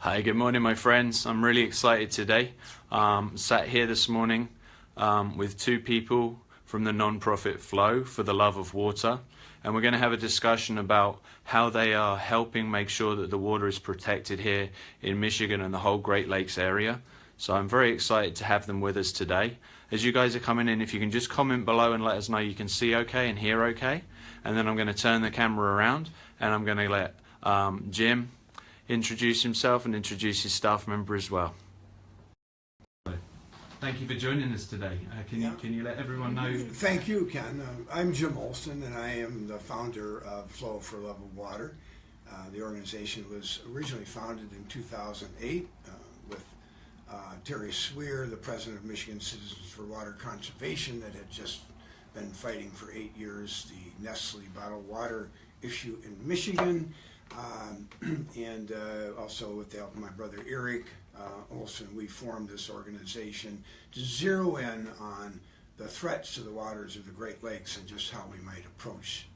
Hi, good morning, my friends. I'm really excited today. Sat here this morning with two people from the non-profit Flow for the Love of Water, and we're going to have a discussion about how they are helping make sure that the water is protected here in Michigan and the whole Great Lakes area. So I'm very excited to have them with us today. As you guys are coming in, if you can just comment below and let us know you can see okay and hear okay, and then I'm going to turn the camera around and I'm going to let Jim introduce himself and introduce his staff member as well. Thank you for joining us today. Can you let everyone know? Thank you, Ken. I'm Jim Olson, and I am the founder of Flow for Love of Water. The organization was originally founded in 2008 with Terry Swear, the president of Michigan Citizens for Water Conservation, that had just been fighting for 8 years the Nestle bottled water issue in Michigan. And also with the help of my brother Eric Olson, we formed this organization to zero in on the threats to the waters of the Great Lakes and just how we might approach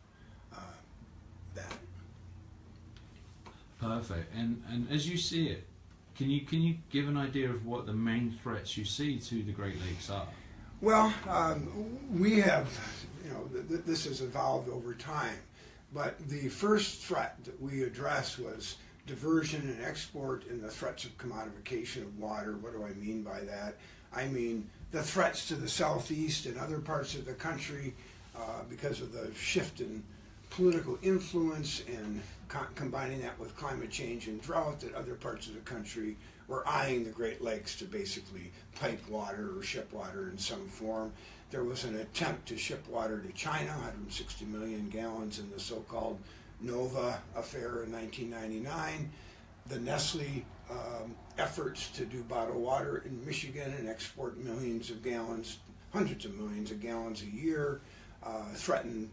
that. Perfect. And as you see it, can you give an idea of what the main threats you see to the Great Lakes are? Well, we have, this has evolved over time. But the first threat that we addressed was diversion and export and the threats of commodification of water. What do I mean by that? I mean the threats to the southeast and other parts of the country because of the shift in political influence and combining that with climate change and drought, that other parts of the country were eyeing the Great Lakes to basically pipe water or ship water in some form. There was an attempt to ship water to China, 160 million gallons in the so-called Nova affair in 1999. The Nestle efforts to do bottled water in Michigan and export millions of gallons, hundreds of millions of gallons a year, threatened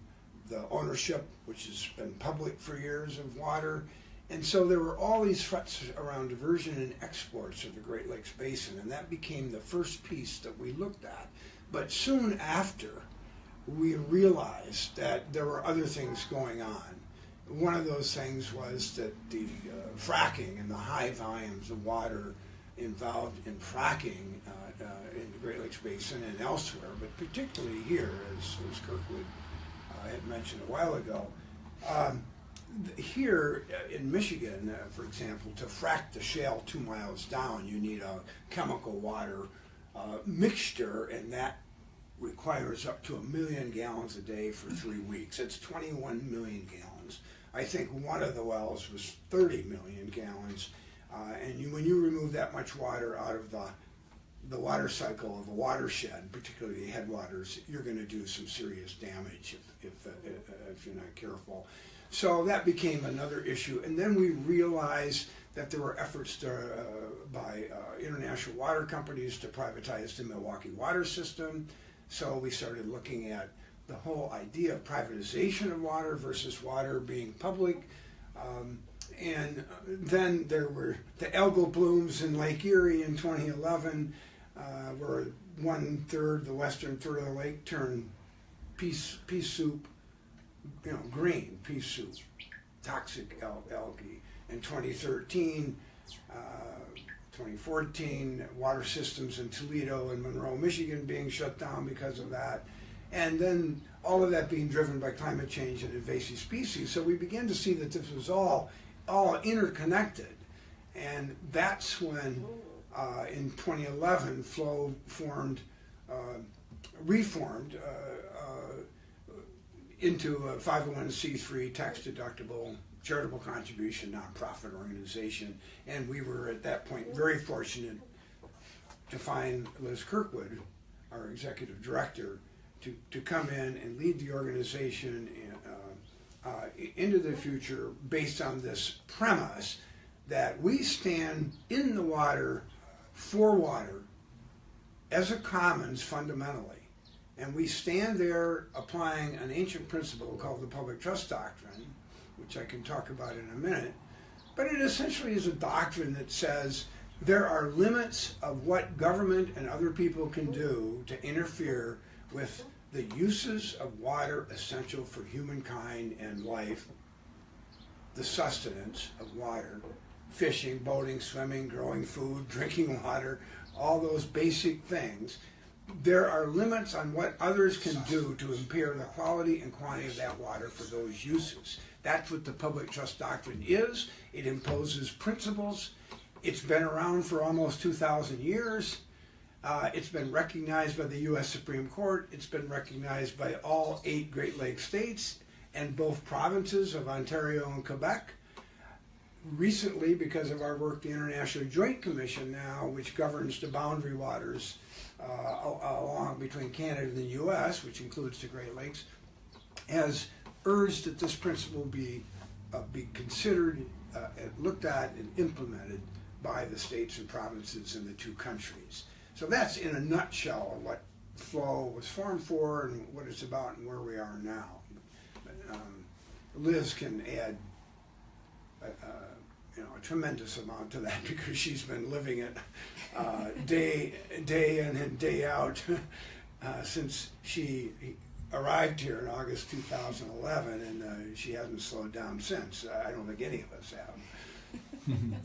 the ownership, which has been public for years, of water. And so there were all these threats around diversion and exports of the Great Lakes Basin, and that became the first piece that we looked at. But soon after, we realized that there were other things going on. One of those things was that the fracking and the high volumes of water involved in fracking in the Great Lakes Basin and elsewhere, but particularly here, as Liz Kirkwood had mentioned a while ago. Here in Michigan, for example, to frack the shale 2 miles down, you need a chemical water mixture, and that requires up to 1 million gallons a day for 3 weeks. It's 21 million gallons. I think one of the wells was 30 million gallons. When you remove that much water out of the water cycle of a watershed, particularly the headwaters, you're going to do some serious damage if you're not careful. So that became another issue. And then we realized that there were efforts by international water companies to privatize the Milwaukee water system. So we started looking at the whole idea of privatization of water versus water being public. And then there were the algal blooms in Lake Erie in 2011, where 1/3, the western third of the lake, turned pea soup, green pea soup, toxic algae. In 2013, 2014, water systems in Toledo and Monroe, Michigan being shut down because of that. And then all of that being driven by climate change and invasive species. So we began to see that this was all interconnected. And that's when, in 2011, Flow reformed into a 501c3 tax-deductible charitable contribution nonprofit organization. And we were at that point very fortunate to find Liz Kirkwood, our executive director, to come in and lead the organization into the future based on this premise that we stand in the water for water as a commons fundamentally. And we stand there applying an ancient principle called the public trust doctrine, which I can talk about in a minute. But it essentially is a doctrine that says there are limits of what government and other people can do to interfere with the uses of water essential for humankind and life, the sustenance of water fishing, boating, swimming, growing food, drinking water, all those basic things. There are limits on what others can do to impair the quality and quantity of that water for those uses. That's what the public trust doctrine is. It imposes principles. It's been around for almost 2,000 years. It's been recognized by the U.S. Supreme Court. It's been recognized by all 8 Great Lakes states and both provinces of Ontario and Quebec. Recently, because of our work, the International Joint Commission now, which governs the boundary waters along between Canada and the U.S., which includes the Great Lakes, has urged that this principle be considered, looked at, and implemented by the states and provinces in the 2 countries. So that's in a nutshell what FLOW was formed for and what it's about and where we are now. Liz can add a tremendous amount to that because she's been living it day in and day out since she arrived here in August 2011, and she hasn't slowed down since. I don't think any of us have.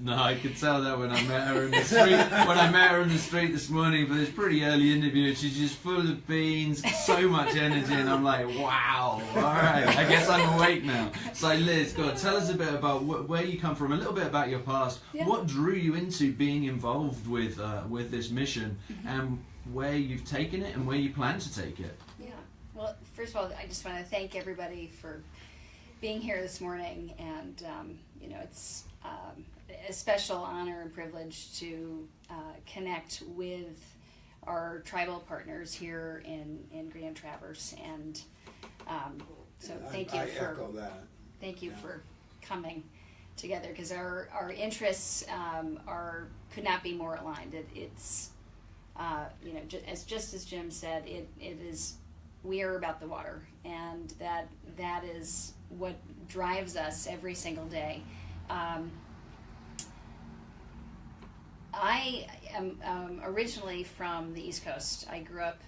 No, I could tell that when I met her in the street. When I met her in the street this morning for this pretty early interview, she's just full of beans, so much energy, and I'm like, wow, all right, I guess I'm awake now. So Liz, go on, tell us a bit about where you come from, a little bit about your past. Yeah. What drew you into being involved with this mission, and where you've taken it and where you plan to take it? Yeah. Well, first of all, I just want to thank everybody for being here this morning, and it's a special honor and privilege to connect with our tribal partners here in Graham Traverse, and so thank you for coming together, because our interests could not be more aligned. It's just as Jim said, it is, we are about the water, and that is what drives us every single day. I am originally from the East Coast. I grew up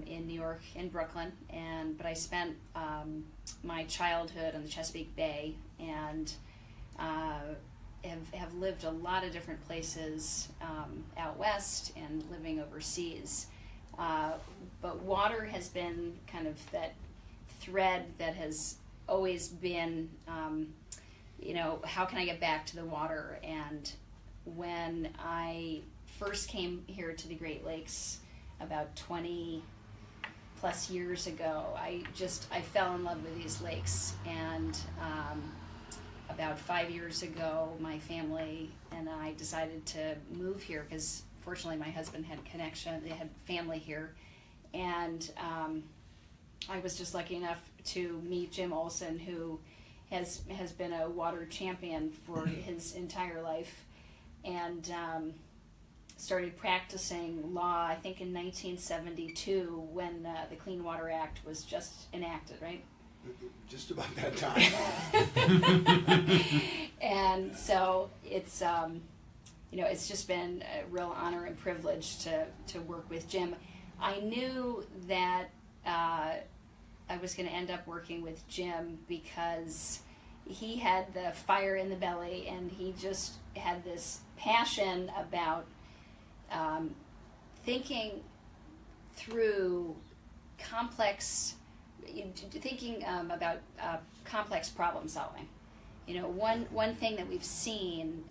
in New York, in Brooklyn, but I spent my childhood on the Chesapeake Bay, and have lived a lot of different places out west and living overseas. But water has been kind of that thread that has always been, how can I get back to the water? And when I first came here to the Great Lakes about 20 plus years ago, I fell in love with these lakes. And about 5 years ago, my family and I decided to move here because fortunately my husband had connection, they had family here. And I was just lucky enough to meet Jim Olson, who has been a water champion for his entire life, and started practicing law, I think in 1972, when the Clean Water Act was just enacted, right? Just about that time. And so it's it's just been a real honor and privilege to work with Jim. I knew that I was going to end up working with Jim because he had the fire in the belly, and he just had this passion about thinking through complex problem solving. One thing that we've seen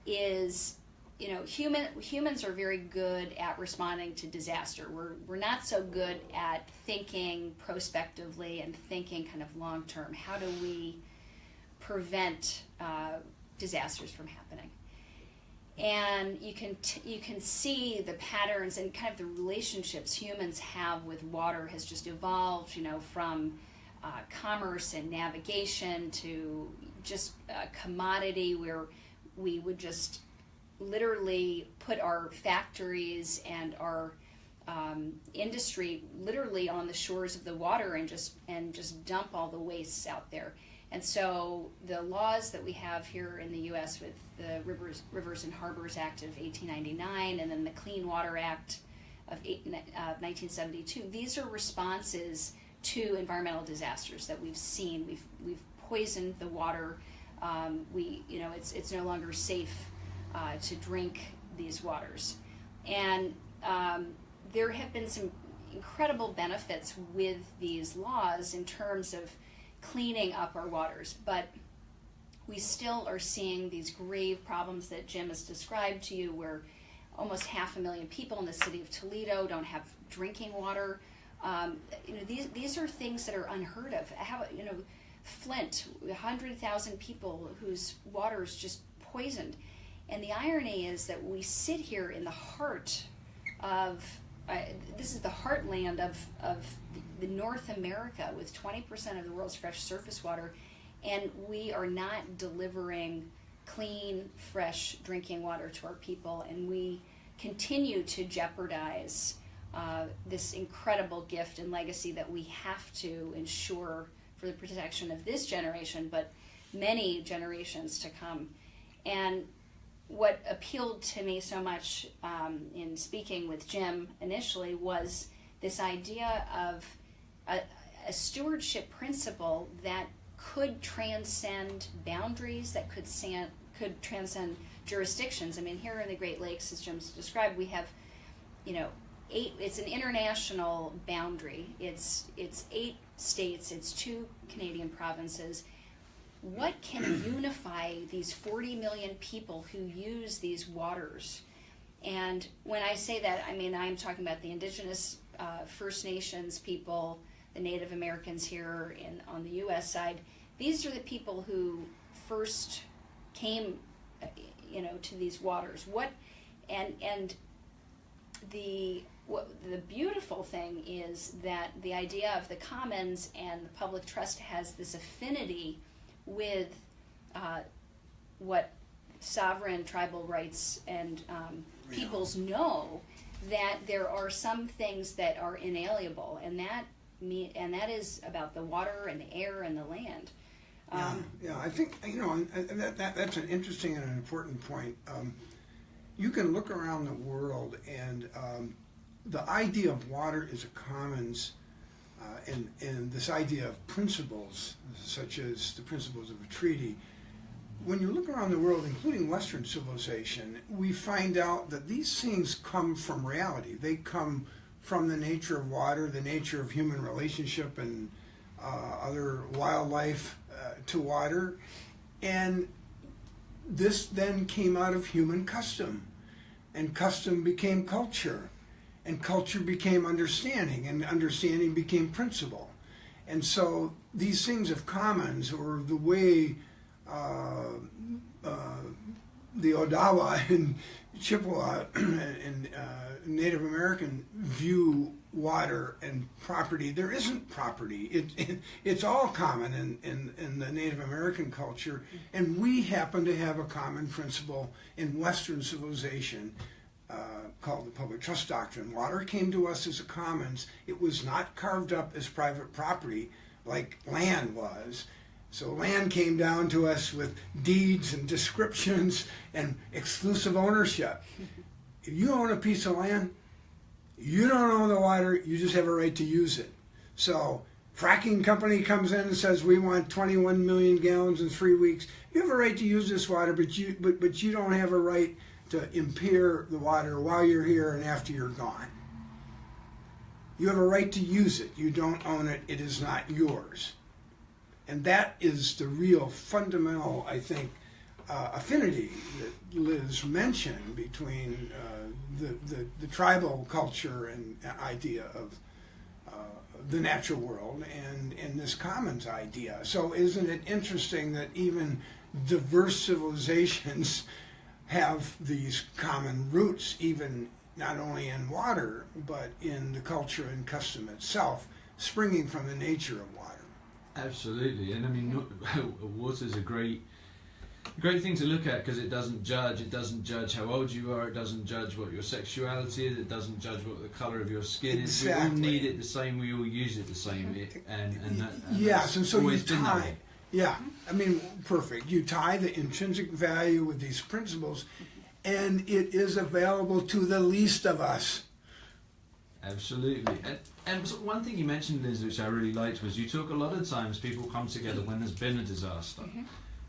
is, humans are very good at responding to disaster. We're not so good at thinking prospectively and thinking kind of long term. How do we prevent disasters from happening? And you can see the patterns and kind of the relationships humans have with water has just evolved, from commerce and navigation to just a commodity where we would just literally put our factories and our industry literally on the shores of the water and just dump all the wastes out there. And so the laws that we have here in the U.S. with the Rivers and Harbors Act of 1899 and then the Clean Water Act of 1972, these are responses to environmental disasters that we've seen. We've poisoned the water It's no longer safe to drink these waters. And there have been some incredible benefits with these laws in terms of cleaning up our waters, but we still are seeing these grave problems that Jim has described to you, where almost 500,000 people in the city of Toledo don't have drinking water. These are things that are unheard of. Flint, 100,000 people whose water is just poisoned. And the irony is that we sit here in the heart of, this is the heartland of the North America, with 20% of the world's fresh surface water, and we are not delivering clean, fresh drinking water to our people, and we continue to jeopardize this incredible gift and legacy that we have to ensure for the protection of this generation, but many generations to come. And what appealed to me so much in speaking with Jim initially was this idea of a stewardship principle that could transcend boundaries, that could transcend jurisdictions. I mean, here in the Great Lakes, as Jim's described, we have, it's an international boundary. It's 8 states, it's 2 Canadian provinces. What can unify these 40 million people who use these waters? And when I say that, I mean, I'm talking about the Indigenous First Nations people, the Native Americans here on the U.S. side. These are the people who first came, to these waters. The beautiful thing is that the idea of the commons and the public trust has this affinity with what sovereign tribal rights and peoples know, that there are some things that are inalienable, and that is about the water and the air and the land. I think that's an interesting and an important point. You can look around the world, and the idea of water is a commons, and this idea of principles, such as the principles of a treaty. When you look around the world, including Western civilization, we find out that these things come from reality. They come from the nature of water, the nature of human relationship and other wildlife to water. And this then came out of human custom. And custom became culture. And culture became understanding. And understanding became principle. And so these things of commons, or the way the Odawa and Chippewa and Native American view water and property, there isn't property. It's all common in the Native American culture, and we happen to have a common principle in Western civilization called the public trust doctrine. Water came to us as a commons. It was not carved up as private property like land was. So land came down to us with deeds and descriptions and exclusive ownership. If you own a piece of land, you don't own the water, you just have a right to use it. So fracking company comes in and says, we want 21 million gallons in 3 weeks. You have a right to use this water, but you don't have a right to impair the water while you're here and after you're gone. You have a right to use it. You don't own it. It is not yours. And that is the real fundamental, I think, affinity that Liz mentioned between the tribal culture and idea of the natural world and this commons idea. So isn't it interesting that even diverse civilizations have these common roots, even not only in water, but in the culture and custom itself, springing from the nature of water. Absolutely, and I mean, water is a great thing to look at, because it doesn't judge. It doesn't judge how old you are. It doesn't judge what your sexuality is. It doesn't judge what the colour of your skin is. We all need it the same. We all use it the same. And yes, and so you tie. Yeah, I mean, perfect. You tie the intrinsic value with these principles, and it is available to the least of us. Absolutely. And one thing you mentioned, Liz, which I really liked, was you talk a lot of times people come together when there's been a disaster.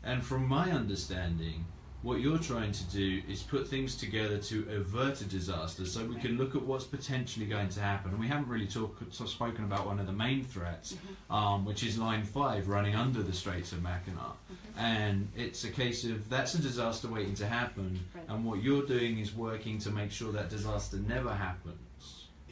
And from my understanding, what you're trying to do is put things together to avert a disaster, so we can look at what's potentially going to happen. And we haven't really spoken about one of the main threats, which is Line 5 running under the Straits of Mackinac. And it's a case of that's a disaster waiting to happen, and what you're doing is working to make sure that disaster never happens.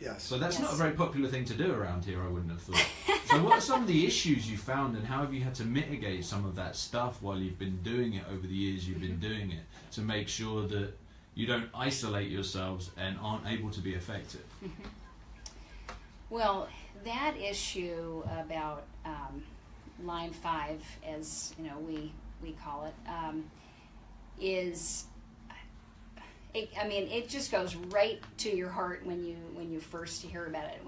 Yes. So that's not a very popular thing to do around here, I wouldn't have thought. So what are some of the issues you found, and how have you had to mitigate some of that stuff while you've been doing it over the years you've been doing it, to make sure that you don't isolate yourselves and aren't able to be effective? Well, that issue about Line 5, as we call it, is... it just goes right to your heart when you first hear about it.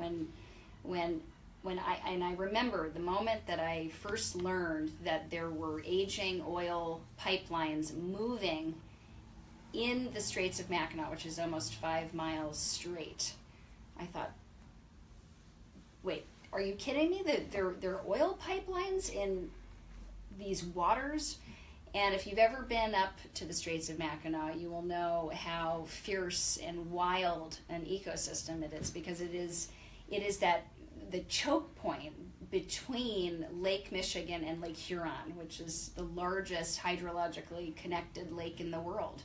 When I remember the moment that I first learned that there were aging oil pipelines moving in the Straits of Mackinac, which is almost 5 miles straight. I thought, wait, are you kidding me? That there are oil pipelines in these waters? And if you've ever been up to the Straits of Mackinac, you will know how fierce and wild an ecosystem it is, because it is that the choke point between Lake Michigan and Lake Huron, which is the largest hydrologically connected lake in the world.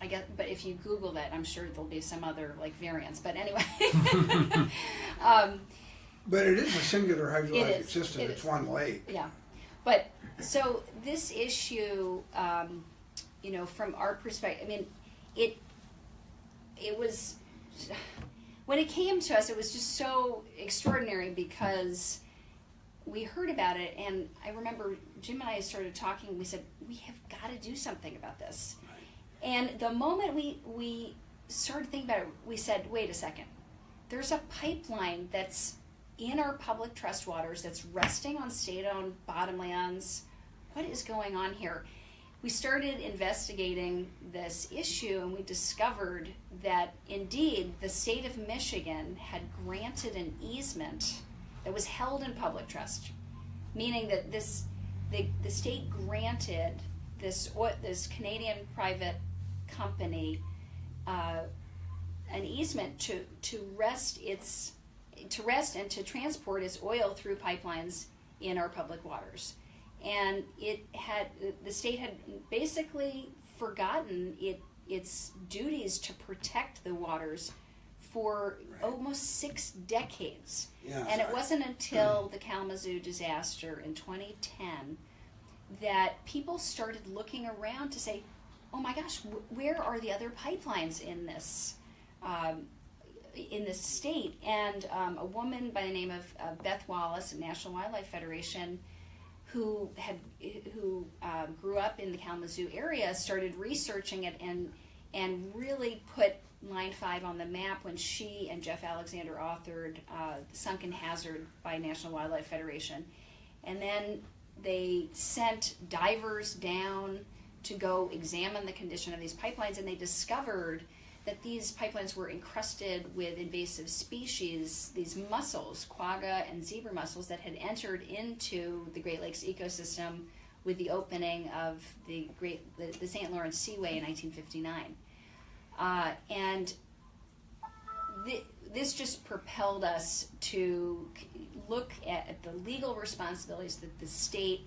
I guess, but if you Google that, I'm sure there'll be some other variants. But anyway. But it is a singular hydrologic system. It's one lake. Yeah. But so this issue, from our perspective, it was, when it came to us, it was just so extraordinary, because we heard about it, and I remember Jim and I started talking. We said, we have got to do something about this. Right. And the moment we started thinking about it, we said, wait a second, there's a pipeline that's in our public trust waters that's resting on state-owned bottomlands. What is going on here? We started investigating this issue, and we discovered that indeed the state of Michigan had granted an easement that was held in public trust, meaning that the state granted this Canadian private company an easement to rest and to transport its oil through pipelines in our public waters. And the state had basically forgotten its duties to protect the waters for almost 6 decades. Yeah, and it wasn't until the Kalamazoo disaster in 2010 that people started looking around to say, oh my gosh, where are the other pipelines in this state? And a woman by the name of Beth Wallace at National Wildlife Federation, who grew up in the Kalamazoo area, started researching it and really put Line 5 on the map when she and Jeff Alexander authored Sunken Hazard by National Wildlife Federation. And then they sent divers down to go examine the condition of these pipelines, and they discovered that these pipelines were encrusted with invasive species, these mussels, quagga and zebra mussels, that had entered into the Great Lakes ecosystem with the opening of the St. Lawrence Seaway in 1959. And this just propelled us to look at the legal responsibilities that the state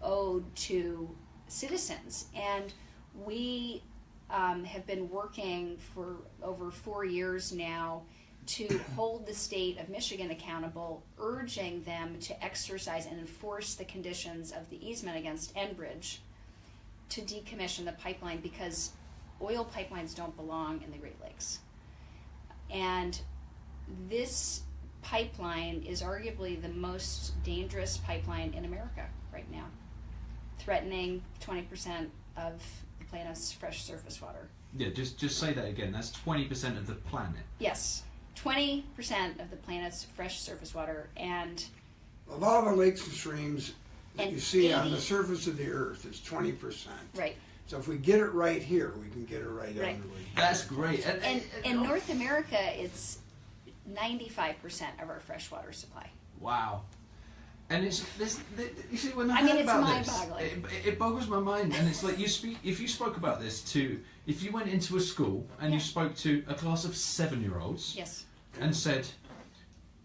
owed to citizens. And we have been working for over 4 years now to hold the state of Michigan accountable, urging them to exercise and enforce the conditions of the easement against Enbridge to decommission the pipeline, because oil pipelines don't belong in the Great Lakes. And this pipeline is arguably the most dangerous pipeline in America right now, threatening 20% of the planet's fresh surface water. Yeah, just say that again. That's 20% of the planet. Yes, 20% of the planet's fresh surface water. And of all the lakes and streams that you see 80, on the surface of the earth, it's 20%. Right. So if we get it right here, we can get it right Right. everywhere. That's great. And in North America, it's 95% of our freshwater supply. Wow. And it's this. You see, when I mean, heard it's about this, mind-boggling. it boggles my mind. And it's like if you spoke about this if you went into a school and you spoke to a class of 7-year-olds, Yes. and said,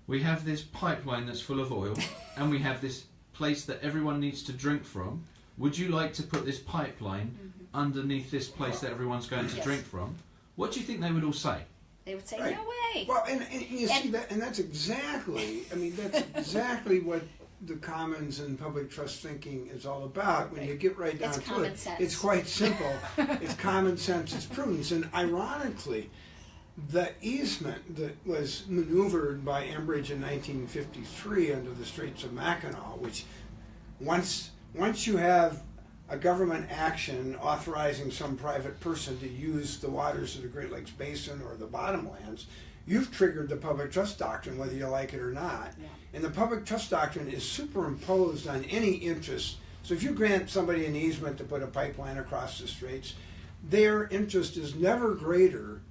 we have this pipeline that's full of oil, and we have this place that everyone needs to drink from. Would you like to put this pipeline underneath this place that everyone's going to drink from? What do you think they would all say? They would say, Right. no way. Well, and you see that, and that's exactly, I mean, that's exactly what the commons and public trust thinking is all about. When you get right down It's to common it, sense. it's quite simple. It's common sense, it's prudence. And ironically, the easement that was maneuvered by Enbridge in 1953 under the Straits of Mackinac, which once you have a government action authorizing some private person to use the waters of the Great Lakes Basin or the bottomlands, you've triggered the public trust doctrine, whether you like it or not. Yeah. And the public trust doctrine is superimposed on any interest. So if you grant somebody an easement to put a pipeline across the straits, their interest is never greater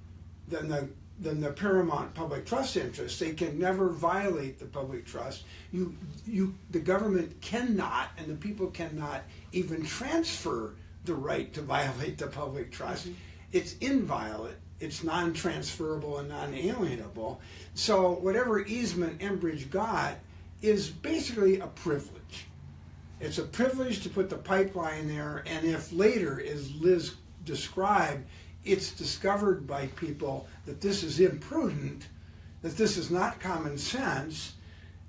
than the paramount public trust interest. They can never violate the public trust. The government cannot, and the people cannot even transfer the right to violate the public trust. It's inviolate. It's non-transferable and non-alienable. So whatever easement Enbridge got is basically a privilege. It's a privilege to put the pipeline there, and if later, as Liz described, it's discovered by people that this is imprudent, that this is not common sense,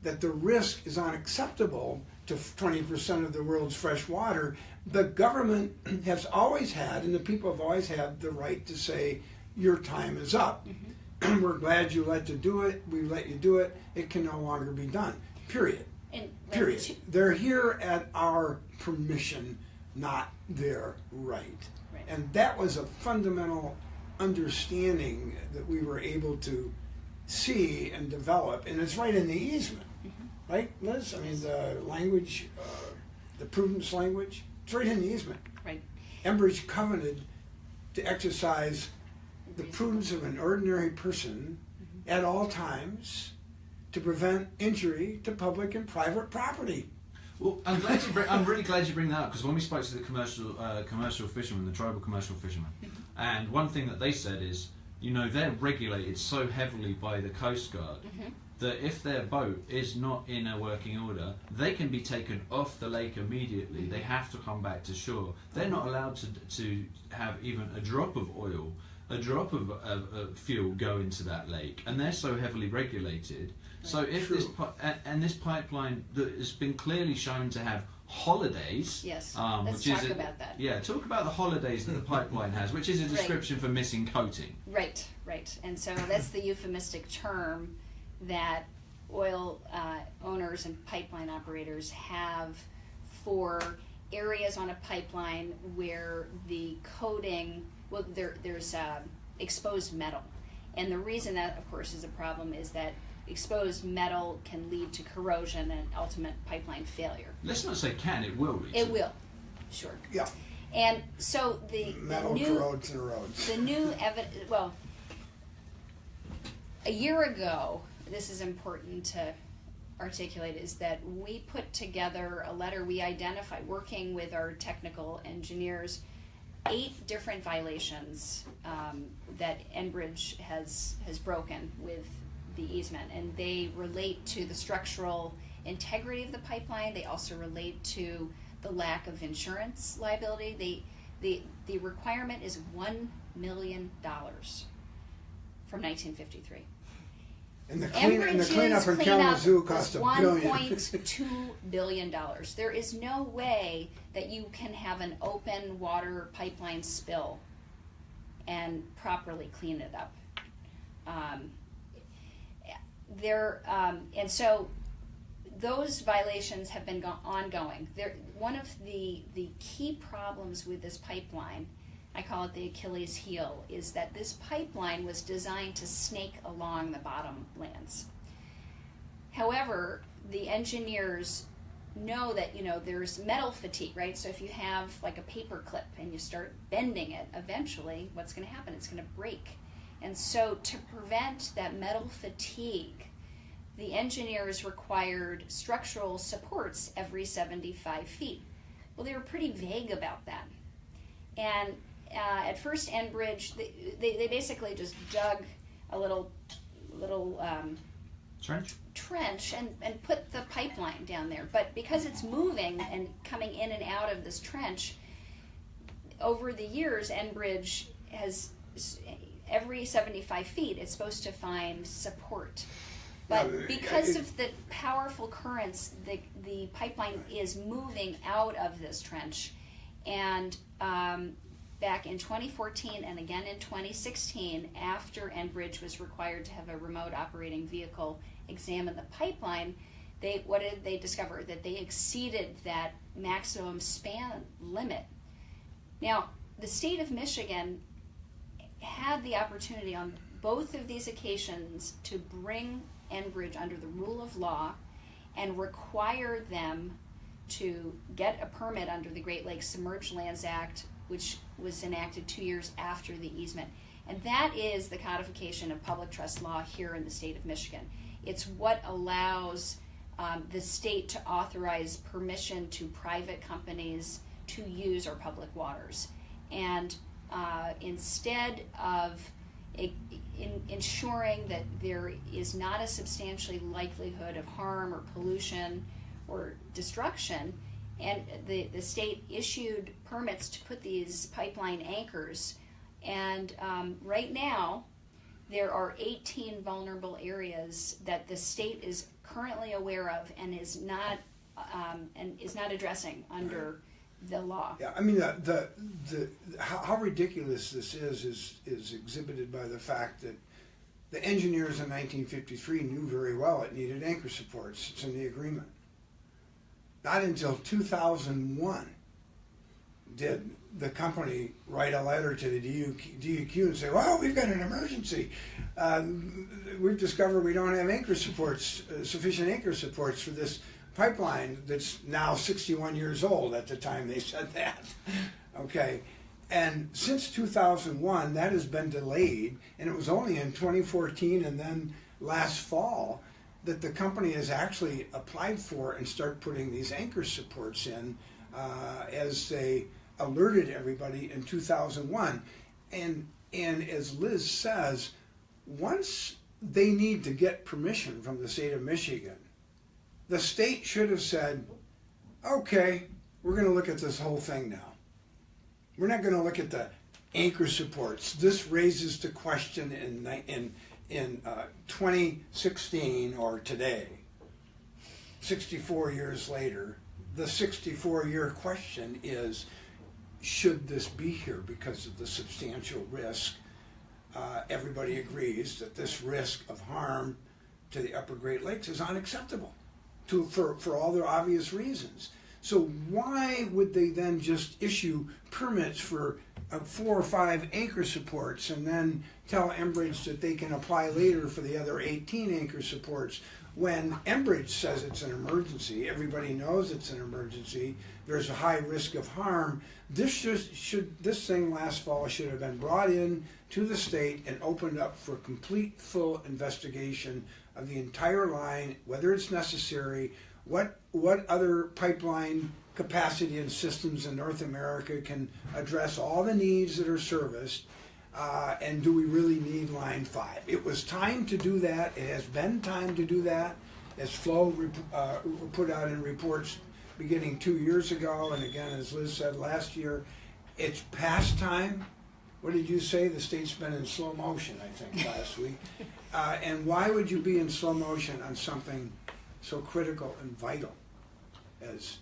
that the risk is unacceptable to 20% of the world's fresh water, the government has always had, and the people have always had, the right to say, your time is up. We're glad you let to do it. We let you do it. It can no longer be done. Period. Period. They're here at our permission, not their right. And that was a fundamental understanding that we were able to see and develop, and it's right in the easement, right, Liz? I mean, the language, the prudence language, it's right in the easement. Right. Enbridge covenanted to exercise the prudence of an ordinary person at all times to prevent injury to public and private property. Well, I'm really glad you bring that up, because when we spoke to the commercial fishermen, the tribal commercial fishermen, and one thing that they said is, you know, they're regulated so heavily by the Coast Guard that if their boat is not in a working order, they can be taken off the lake immediately. They have to come back to shore. They're not allowed to have even a drop of oil, a drop of fuel go into that lake, and they're so heavily regulated. So if this pipeline that has been clearly shown to have holidays, Yes, let's talk about that. Yeah, talk about the holidays that the pipeline has, which is a description for missing coating. Right. And so that's the euphemistic term that oil owners and pipeline operators have for areas on a pipeline where the coating, well, there's exposed metal. And the reason that, of course, is a problem is that exposed metal can lead to corrosion and ultimate pipeline failure. Let's not say can, it will lead. It will, sure. Yeah. And so the Metal new corrodes the roads. the new evidence, well, a year ago, this is important to articulate, is that we put together a letter, we identified, working with our technical engineers, 8 different violations that Enbridge has broken with the easement, and they relate to the structural integrity of the pipeline. They also relate to the lack of insurance liability. The requirement is $1 million from 1953. And the cleanup in Kalamazoo cost $1 billion. $1.2 billion. There is no way that you can have an open water pipeline spill and properly clean it up. And so those violations have been ongoing. One of the key problems with this pipeline, I call it the Achilles heel, is that this pipeline was designed to snake along the bottomlands. However, the engineers know that, you know, there's metal fatigue, right? So if you have like a paper clip and you start bending it, eventually what's going to happen? It's going to break. And so to prevent that metal fatigue, the engineers required structural supports every 75 feet. Well, they were pretty vague about that. And at first, Enbridge, they basically just dug a little trench and put the pipeline down there. But because it's moving and coming in and out of this trench, over the years, Enbridge has, every 75 feet, it's supposed to find support. But because of the powerful currents, the pipeline is moving out of this trench. And back in 2014 and again in 2016, after Enbridge was required to have a remote operating vehicle examine the pipeline, what did they discover? That they exceeded that maximum span limit. Now, the state of Michigan had the opportunity on both of these occasions to bring Enbridge under the rule of law and require them to get a permit under the Great Lakes Submerged Lands Act, which was enacted 2 years after the easement. And that is the codification of public trust law here in the state of Michigan. It's what allows the state to authorize permission to private companies to use our public waters. And instead of ensuring that there is not a substantial likelihood of harm or pollution or destruction, and the state issued permits to put these pipeline anchors. And right now, there are 18 vulnerable areas that the state is currently aware of and is not addressing under the law. Yeah, I mean, how ridiculous this is exhibited by the fact that the engineers in 1953 knew very well it needed anchor supports. It's in the agreement. Not until 2001 did the company write a letter to the DEQ and say, well, we've got an emergency. We've discovered we don't have anchor supports, sufficient anchor supports for this pipeline that's now 61 years old at the time they said that. Okay. And since 2001, that has been delayed, and it was only in 2014 and then last fall that the company has actually applied for and start putting these anchor supports in as they alerted everybody in 2001. And as Liz says, once they need to get permission from the state of Michigan, the state should have said, okay, we're going to look at this whole thing now. We're not going to look at the anchor supports. This raises the question in 2016 or today, 64 years later. The 64-year question is, should this be here because of the substantial risk? Everybody agrees that this risk of harm to the upper Great Lakes is unacceptable for all the obvious reasons. So why would they then just issue permits for 4 or 5 anchor supports and then tell Enbridge that they can apply later for the other 18 anchor supports when Enbridge says it's an emergency? Everybody knows it's an emergency. There's a high risk of harm. This thing last fall should have been brought in to the state and opened up for complete, full investigation of the entire line, whether it's necessary, what other pipeline capacity and systems in North America can address all the needs that are serviced, and do we really need Line 5? It was time to do that. It has been time to do that, as Flo put out in reports beginning 2 years ago, and again, as Liz said last year. It's past time. What did you say? The state's been in slow motion, I think, last week. And why would you be in slow motion on something so critical and vital as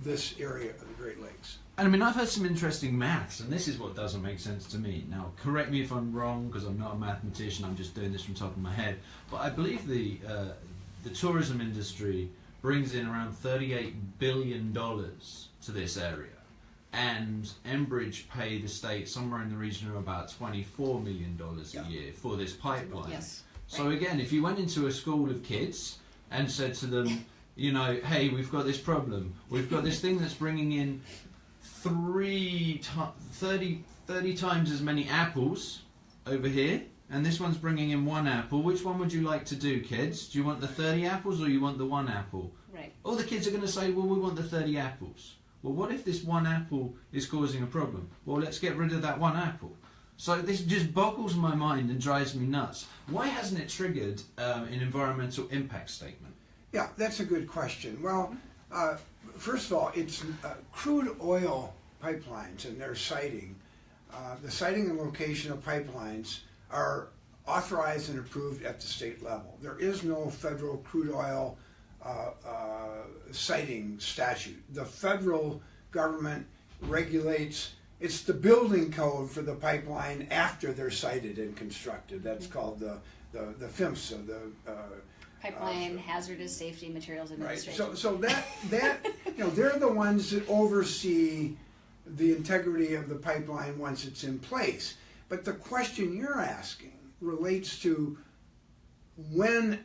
this area of the Great Lakes? And I mean, I've heard some interesting maths, and this is what doesn't make sense to me. Now, correct me if I'm wrong, because I'm not a mathematician, I'm just doing this from the top of my head. But I believe the tourism industry brings in around $38 billion to this area. And Enbridge pay the state somewhere in the region of about $24 million a year for this pipeline. Yes. So again, if you went into a school of kids and said to them, you know, hey, we've got this problem. We've got this thing that's bringing in 30 times as many apples over here and this one's bringing in 1 apple. Which one would you like to do, kids? Do you want the 30 apples or you want the 1 apple? Right. All the kids are going to say, well, we want the 30 apples. Well, what if this 1 apple is causing a problem? Well, let's get rid of that 1 apple. So this just boggles my mind and drives me nuts. Why hasn't it triggered an environmental impact statement? Yeah, that's a good question. Well, first of all, it's crude oil pipelines and their siting. The siting and location of pipelines are authorized and approved at the state level. There is no federal crude oil siting statute. The federal government regulates, it's the building code for the pipeline after they're sited and constructed. That's called the PHMSA, the Pipeline Hazardous Safety Materials Administration. Right. So that they're the ones that oversee the integrity of the pipeline once it's in place. But the question you're asking relates to when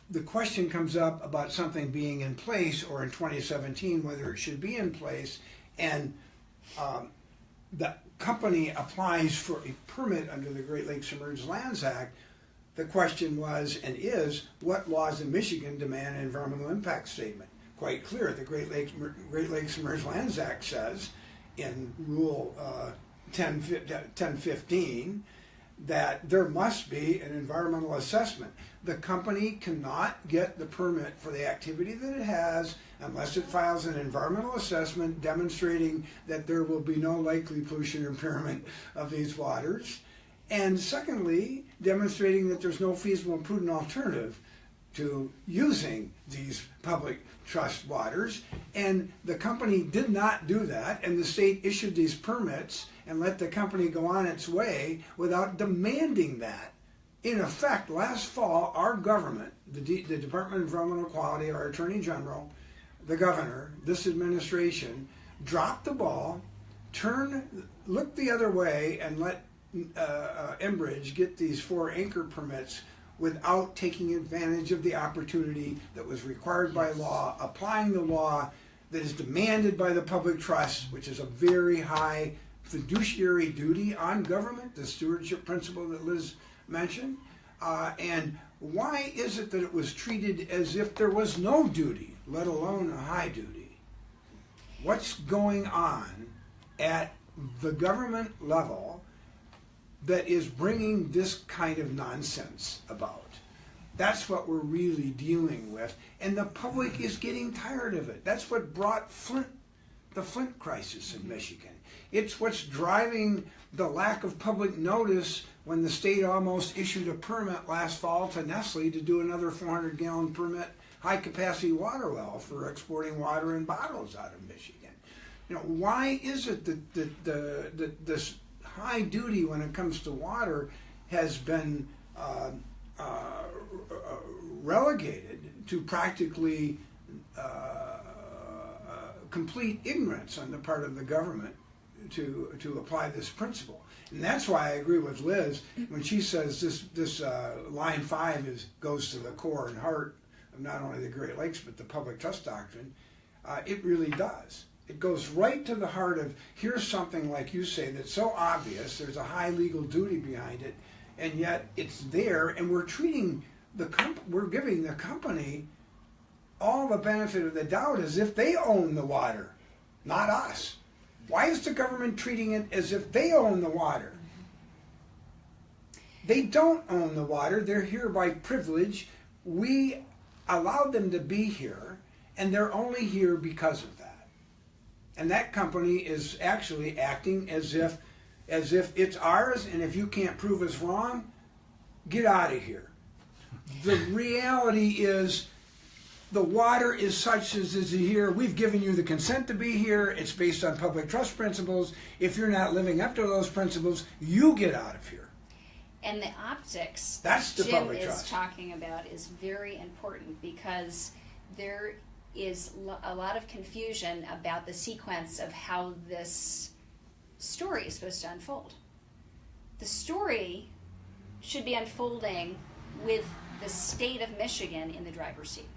the question comes up about something being in place, or in 2017 whether it should be in place, and the company applies for a permit under the Great Lakes Emerged Lands Act. The question was and is, what laws in Michigan demand an environmental impact statement? Quite clear. The Great Lakes Emerged Lands Act says in Rule 1015 that there must be an environmental assessment. The company cannot get the permit for the activity that it has unless it files an environmental assessment demonstrating that there will be no likely pollution or impairment of these waters. And secondly, demonstrating that there's no feasible and prudent alternative to using these public trust waters. And the company did not do that, and the state issued these permits and let the company go on its way without demanding that. In effect, last fall, our government, the Department of Environmental Quality, our Attorney General, the governor, this administration, dropped the ball, looked the other way, and let Enbridge get these 4 anchor permits without taking advantage of the opportunity that was required by law, applying the law that is demanded by the public trust, which is a very high fiduciary duty on government, the stewardship principle that Liz mentioned. And why is it that it was treated as if there was no duty, let alone a high duty? What's going on at the government level that is bringing this kind of nonsense about? That's what we're really dealing with, and the public is getting tired of it. That's what brought the Flint crisis in Michigan. It's what's driving the lack of public notice when the state almost issued a permit last fall to Nestle to do another 400-gallon permit high-capacity water well for exporting water in bottles out of Michigan. Why is it that this high duty when it comes to water has been relegated to practically complete ignorance on the part of the government to apply this principle? And that's why I agree with Liz when she says this line 5 goes to the core and heart of not only the Great Lakes but the public trust doctrine. It really does. It goes right to the heart of, here's something like you say that's so obvious, there's a high legal duty behind it, and yet it's there, and we're treating we're giving the company all the benefit of the doubt as if they own the water, not us. Why is the government treating it as if they own the water? They don't own the water. They're here by privilege. We allowed them to be here, and they're only here because of that. And that company is actually acting as if it's ours, and if you can't prove us wrong, get out of here. The reality is the water is such as is here. We've given you the consent to be here. It's based on public trust principles. If you're not living up to those principles, you get out of here. And the optics That's the Jim public is trust. talking about is very important, because there is a lot of confusion about the sequence of how this story is supposed to unfold. The story should be unfolding with the state of Michigan in the driver's seat.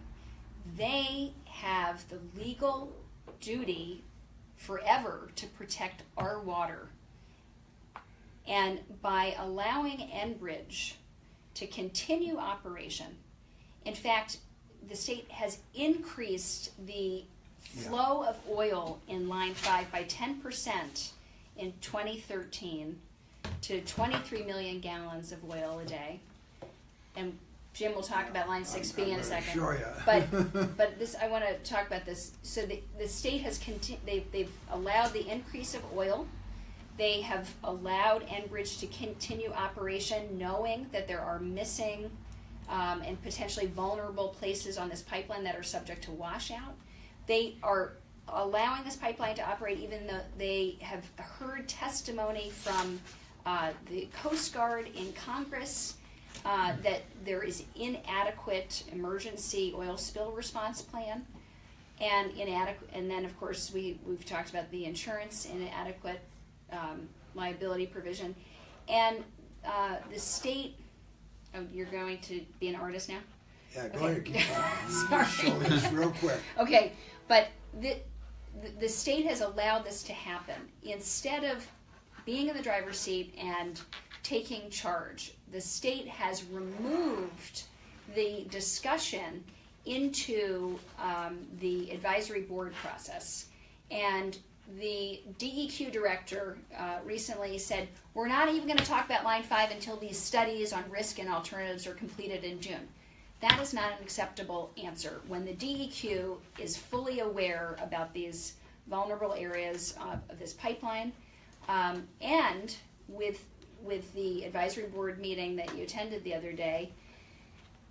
They have the legal duty forever to protect our water. And by allowing Enbridge to continue operation, in fact, the state has increased the flow of oil in Line 5 by 10% in 2013 to 23 million gallons of oil a day. And Jim will talk about Line 6B in a second. Sure, yeah. But this, I want to talk about this. So the state has they've allowed the increase of oil. They have allowed Enbridge to continue operation, knowing that there are missing and potentially vulnerable places on this pipeline that are subject to washout. They are allowing this pipeline to operate even though they have heard testimony from the Coast Guard in Congress that there is inadequate emergency oil spill response plan and inadequate, and then of course we've talked about the insurance inadequate liability provision, and the state. Oh, you're going to be an artist now? Yeah, go Okay. ahead. Sorry. Show this real quick. Okay, but the state has allowed this to happen. Instead of being in the driver's seat and taking charge, the state has removed the discussion into the advisory board process. And the DEQ director recently said, we're not even going to talk about Line 5 until these studies on risk and alternatives are completed in June. That is not an acceptable answer. When the DEQ is fully aware about these vulnerable areas of this pipeline, and with the advisory board meeting that you attended the other day,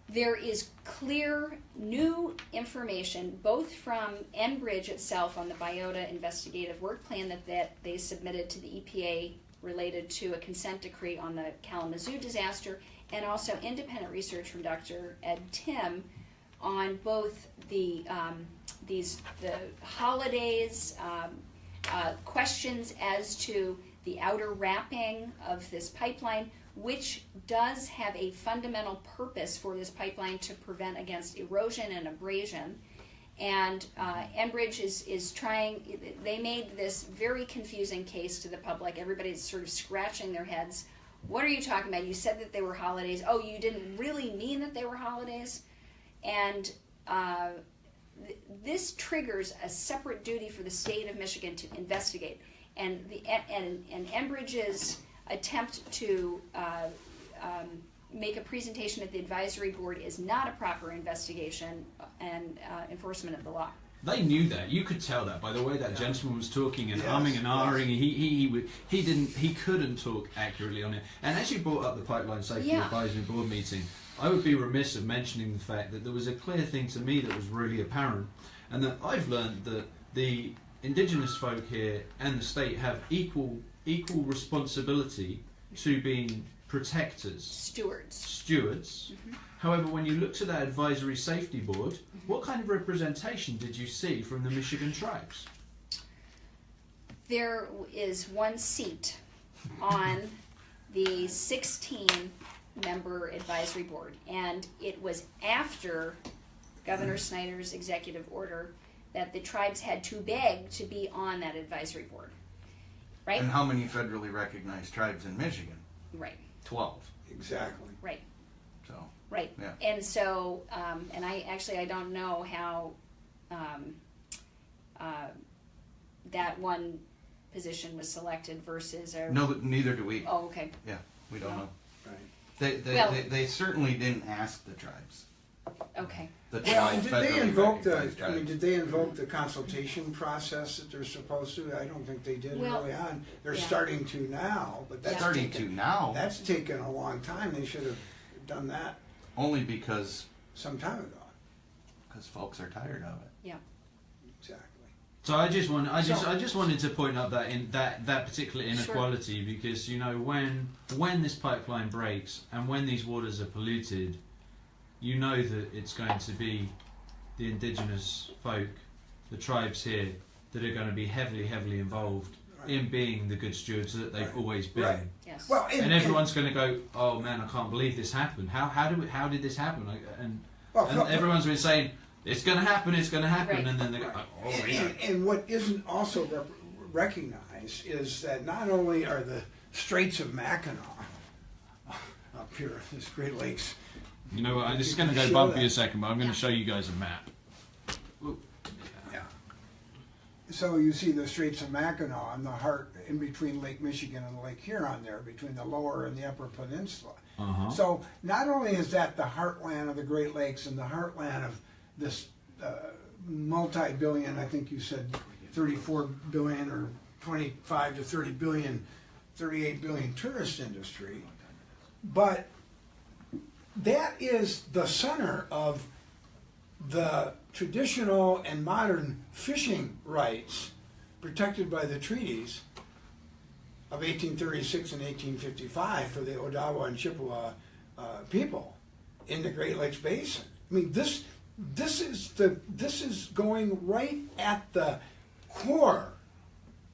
there is clear new information, both from Enbridge itself on the biota investigative work plan that they submitted to the EPA related to a consent decree on the Kalamazoo disaster, and also independent research from Dr. Ed Tim on both the holidays, questions as to the outer wrapping of this pipeline, which does have a fundamental purpose for this pipeline to prevent against erosion and abrasion. And Enbridge is trying, they made this very confusing case to the public. Everybody's sort of scratching their heads. What are you talking about? You said that they were holidays. Oh, you didn't really mean that they were holidays? And this triggers a separate duty for the state of Michigan to investigate. And Enbridge's attempt to make a presentation at the advisory board is not a proper investigation and enforcement of the law. They knew that. You could tell that by the way that gentleman was talking and Yes, humming and ahhing. yes. He couldn't talk accurately on it. And as you brought up the Pipeline Safety Yeah. Advisory Board meeting, I would be remiss of mentioning the fact that there was a clear thing to me that was really apparent, and that I've learned that the Indigenous folk here and the state have equal responsibility to being protectors, stewards. However, when you look to that advisory safety board, what kind of representation did you see from the Michigan tribes? There is one seat on the 16-member advisory board, and it was after Governor Snyder's executive order that the tribes had to beg to be on that advisory board. Right? And how many federally recognized tribes in Michigan? Right. 12. Exactly. Right. So. Right. Yeah. And so, and I don't know how that one position was selected versus a. No, neither do we. Oh, okay. Yeah, we don't know. Right. They certainly didn't ask the tribes. Okay. The Well, tribe did federally they invoke recognized tribes. did they invoke the consultation process that they're supposed to? I don't think they did Well, early on. They're yeah. starting to now, but that's Starting taken, to now, that's taken a long time. They should have done that only because some time ago. folks are tired of it. Yeah. Exactly. So I just wanted to point out that in that particular Sure. inequality, because you know when this pipeline breaks and when these waters are polluted, you know that it's going to be the indigenous folk, the tribes here, that are going to be heavily involved Right. in being the good stewards that they've Right. always been. Right. Yes. Well, And everyone's going to go, oh man, I can't believe this happened. How did this happen? And everyone's been saying, it's going to happen, Right. and then they go, oh yeah. And what isn't also recognized is that not only are the Straits of Mackinac up here, this Great Lakes. You know what? This is going to Show go bumpy that. a second, but I'm going to show you guys a map. Ooh. Yeah. So you see the Straits of Mackinac and the heart in between Lake Michigan and Lake Huron there, between the lower and the upper peninsula. Uh-huh. So not only is that the heartland of the Great Lakes and the heartland of this multi-billion, I think you said 34 billion or 25 to 30 billion, 38 billion tourist industry, but that is the center of the traditional and modern fishing rights protected by the treaties of 1836 and 1855 for the Odawa and Chippewa people in the Great Lakes Basin. I mean, this is going right at the core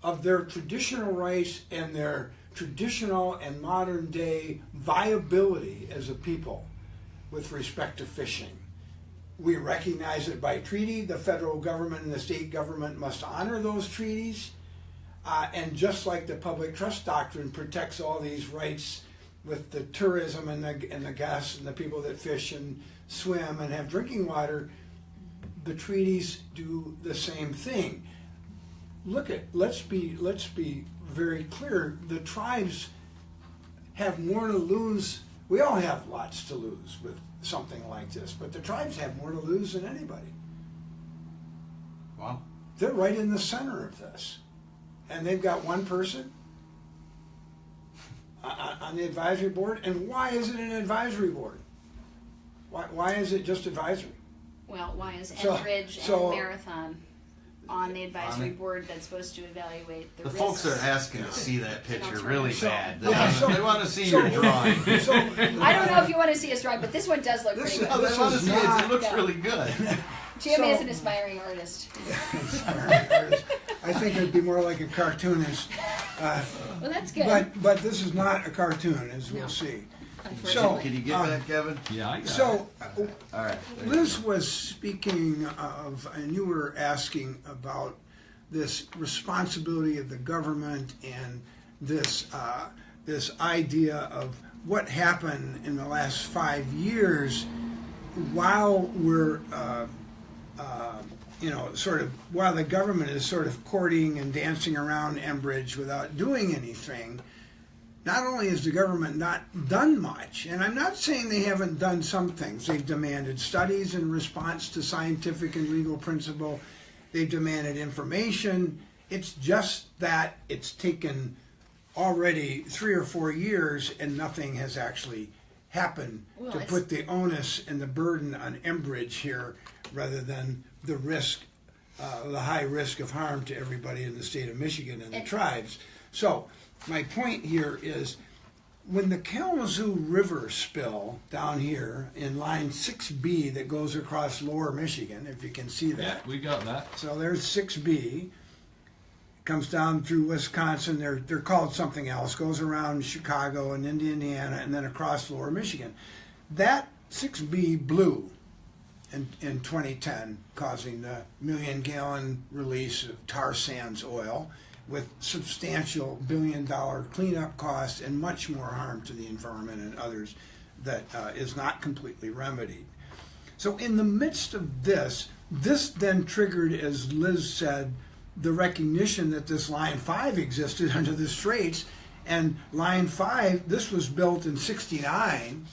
of their traditional rights and their traditional and modern day viability as a people with respect to fishing. We recognize it by treaty. The federal government and the state government must honor those treaties. And just like the public trust doctrine protects all these rights with the tourism and the guests and the people that fish and swim and have drinking water, the treaties do the same thing. Let's be very clear. The tribes have more to lose. We all have lots to lose with something like this, but the tribes have more to lose than anybody. Wow. They're right in the center of this. And they've got one person on the advisory board. And why is it an advisory board? Why is it just advisory? Well, why is So- Enbridge so- and Marathon on the advisory board that's supposed to evaluate the The risks? folks are asking to see that picture really So- bad. yeah, so- They want to see so- your drawing. So, I don't know if you want to see us drawing, but this one does look This pretty is- Oh, good. they want to is see it. not- It looks Yeah. really good. Jim so- is an aspiring artist. I think it'd be more like a cartoonist. Well, that's good. But this is not a cartoon, as we'll see. Unfortunately. Can you get that, Kevin? Yeah, I got it. So, All right. Liz was speaking of, and you were asking about this responsibility of the government and this idea of what happened in the last 5 years while we're while the government is sort of courting and dancing around Enbridge without doing anything. Not only has the government not done much, and I'm not saying they haven't done some things. They've demanded studies in response to scientific and legal principle. They've demanded information. It's just that it's taken already 3 or 4 years and nothing has actually happened Well, to it's- put the onus and the burden on Enbridge here rather than the risk, the high risk of harm to everybody in the state of Michigan and the tribes. So my point here is when the Kalamazoo River spill down here in line 6B that goes across lower Michigan, if you can see Yeah, that. we got that. So there's 6B, comes down through Wisconsin, they're called something else, goes around Chicago and into Indiana and then across lower Michigan. That 6B blew in 2010, causing the million-gallon release of tar sands oil with substantial billion-dollar cleanup costs and much more harm to the environment and others that is not completely remedied. So in the midst of this then triggered, as Liz said, the recognition that this Line 5 existed under the Straits, and Line 5, this was built in '69,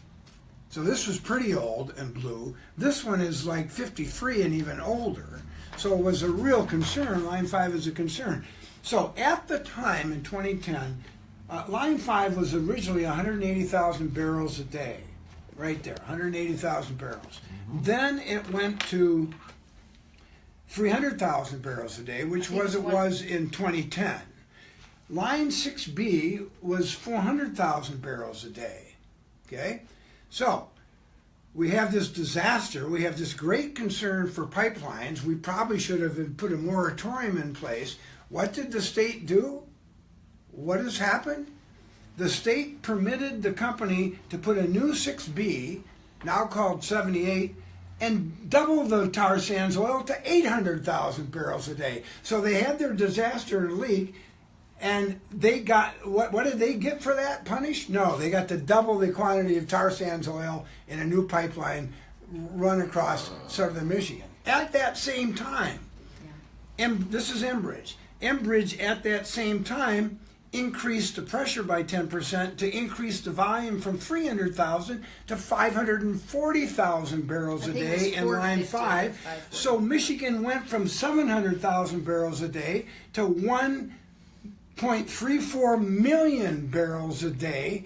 so this was pretty old and blue. This one is like 53 and even older, so it was a real concern. Line 5 is a concern. So at the time in 2010, Line 5 was originally 180,000 barrels a day, right there, 180,000 barrels. Then it went to 300,000 barrels a day, which was it was in 2010. Line 6B was 400,000 barrels a day. Okay? So, we have this disaster. We have this great concern for pipelines. We probably should have put a moratorium in place. What did the state do? What has happened? The state permitted the company to put a new 6B, now called 78, and double the tar sands oil to 800,000 barrels a day. So they had their disaster and leak, And they got, what did they get for that punished? No, they got to double the quantity of tar sands oil in a new pipeline run across southern Michigan. At that same time, this is Enbridge. Enbridge at that same time increased the pressure by 10% to increase the volume from 300,000 to 540,000 barrels a day in Line 5. So Michigan went from 700,000 barrels a day to 1.34 million barrels a day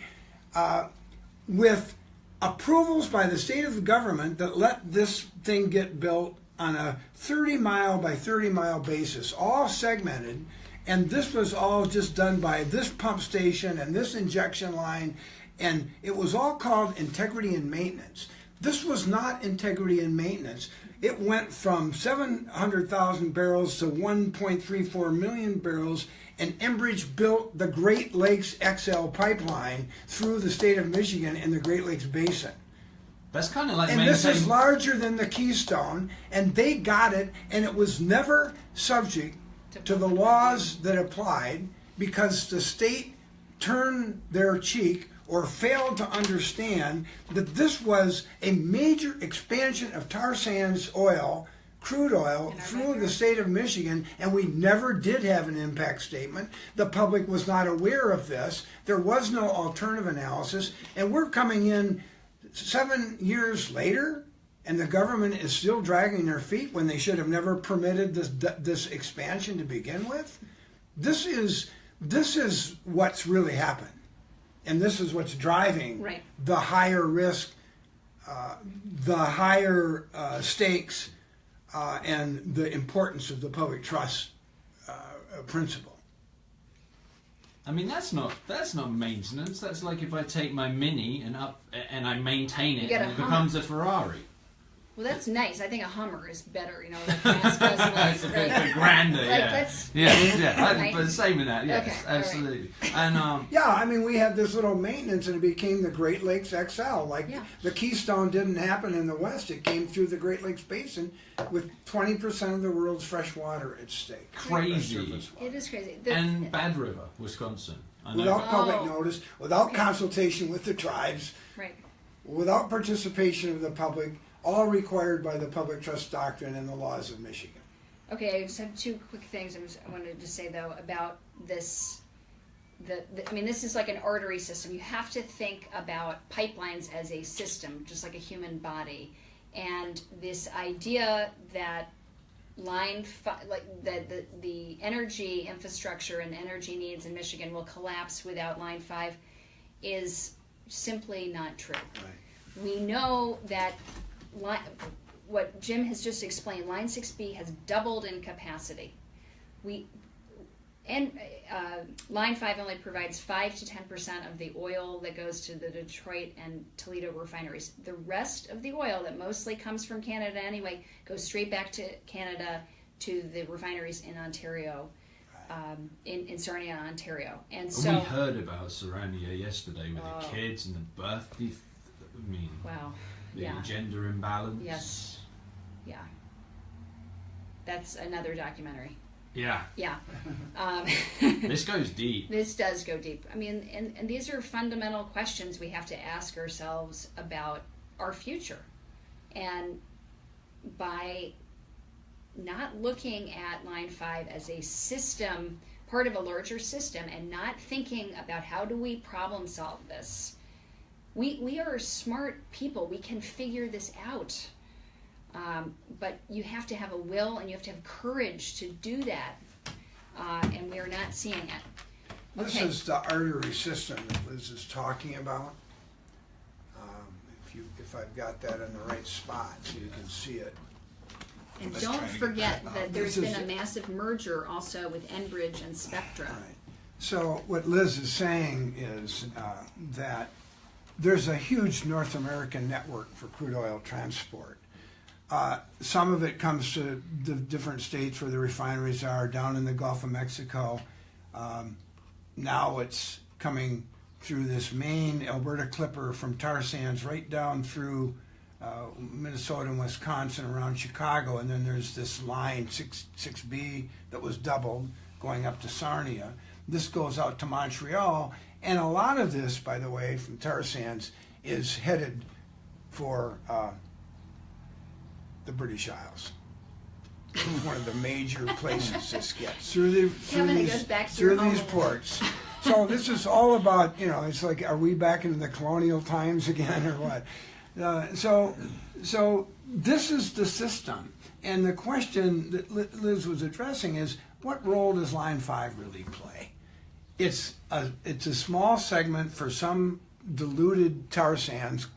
with approvals by the state of the government that let this thing get built on a 30-mile by 30-mile basis, all segmented. And this was all just done by this pump station and this injection line, and it was all called integrity and maintenance. This was not integrity and maintenance. It went from 700,000 barrels to 1.34 million barrels, and Enbridge built the Great Lakes XL pipeline through the state of Michigan in the Great Lakes Basin. That's kind of like And this is larger than the Keystone, and they got it, and it was never subject to the laws that applied because the state turned their cheek or failed to understand that this was a major expansion of tar sands oil, crude oil, through the state of Michigan, and we never did have an impact statement. The public was not aware of this. There was no alternative analysis, and we're coming in 7 years later, and the government is still dragging their feet when they should have never permitted this expansion to begin with. This is what's really happened, and this is what's driving the higher risk, the higher stakes, and the importance of the public trust principle. I mean, that's not maintenance. That's like if I take my Mini and I maintain it, and it becomes a Ferrari. Well, that's nice. I think a Hummer is better, like gas guzzling. It's a bit grander, yeah. But same in that, yes, okay, absolutely. Right. And yeah, I mean, we had this little maintenance, and it became the Great Lakes XL. The Keystone didn't happen in the West; it came through the Great Lakes Basin, with 20% of the world's fresh water at stake. Crazy. It is crazy. And Bad River, Wisconsin. Without public notice, without consultation with the tribes, without participation of the public. All required by the public trust doctrine and the laws of Michigan. Okay, I just have two quick things I wanted to say, though, about this. I mean, this is like an artery system. You have to think about pipelines as a system, just like a human body. And this idea that the energy infrastructure and energy needs in Michigan will collapse without Line 5 is simply not true. Right. We know that what Jim has just explained, Line 6B has doubled in capacity. Line 5 only provides 5 to 10% of the oil that goes to the Detroit and Toledo refineries. The rest of the oil that mostly comes from Canada anyway goes straight back to Canada to the refineries in Ontario, in Sarnia, Ontario. And so we heard about Sarnia yesterday with the kids and the birth. Wow. The gender imbalance. Yes. Yeah. That's another documentary. Yeah. Yeah. This goes deep. This does go deep. I mean, and these are fundamental questions we have to ask ourselves about our future. And by not looking at Line 5 as a system, part of a larger system, and not thinking about how do we problem solve this, we are smart people. We can figure this out. But you have to have a will and you have to have courage to do that. And we are not seeing it. This is the artery system that Liz is talking about. If I've got that in the right spot so you can see it. And don't forget that there's been a massive merger also with Enbridge and Spectra. Right. So what Liz is saying is that there's a huge North American network for crude oil transport. Some of it comes to the different states where the refineries are, down in the Gulf of Mexico. Now it's coming through this main Alberta Clipper from tar sands right down through Minnesota and Wisconsin around Chicago, and then there's this line 6B that was doubled going up to Sarnia. this goes out to Montreal, and a lot of this, by the way, from tar sands is headed for the British Isles. It's one of the major places this gets through these ports. So this is all about, it's like, are we back into the colonial times again or what? So this is the system. And the question that Liz was addressing is, what role does Line 5 really play? It's a small segment for some diluted tar sands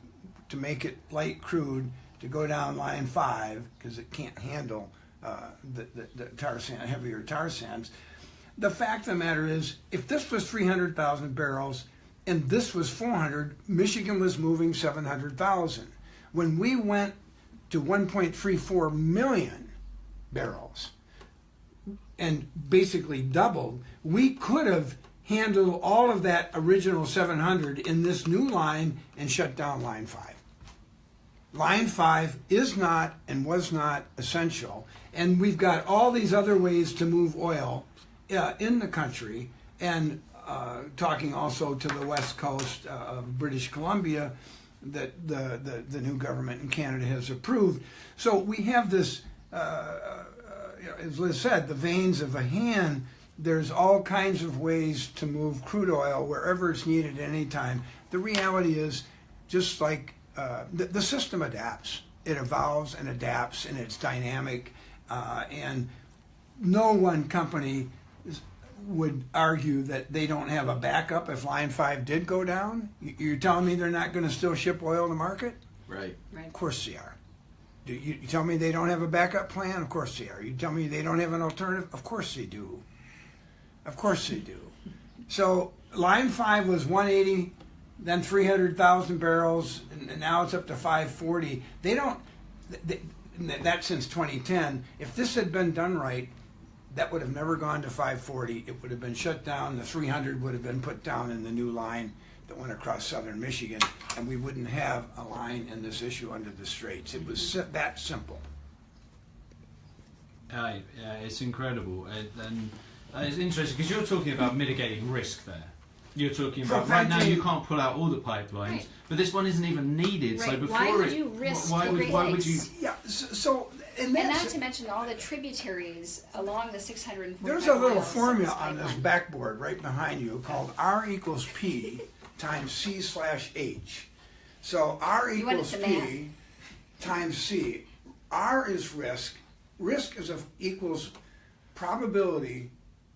to make it light crude to go down Line 5 because it can't handle the tar sand, heavier tar sands. The fact of the matter is, if this was 300,000 barrels and this was 400, Michigan was moving 700,000. When we went to 1.34 million barrels and basically doubled, we could have handled all of that original 700 in this new line and shut down Line 5. Line 5 is not and was not essential, and we've got all these other ways to move oil in the country, and talking also to the west coast of British Columbia that the new government in Canada has approved. So we have this, as Liz said, the veins of a hand. There's all kinds of ways to move crude oil wherever it's needed at any time. The reality is, just like the system adapts, it evolves and adapts, and it's dynamic, and no one company would argue that they don't have a backup if Line 5 did go down. You're telling me they're not going to still ship oil to market? Right. Of course they are. You tell me they don't have a backup plan? Of course they are. You tell me they don't have an alternative? Of course they do. Of course they do. So Line 5 was 180, then 300,000 barrels, and now it's up to 540. That's since 2010. If this had been done right, that would have never gone to 540. It would have been shut down. The 300 would have been put down in the new line that went across southern Michigan, and we wouldn't have a line in this issue under the straits. It was that simple. It's incredible. And it's interesting because you're talking about mitigating risk there. You're talking about right now you can't pull out all the pipelines, right, but this one isn't even needed. Right. So before why would you risk the Great Lakes? Yeah. So and not to mention all the tributaries along the 645 there's a little miles formula of on this pipeline. backboard right behind you called R equals P times C/H. So R You want it equals to P times C. R is risk. Risk equals probability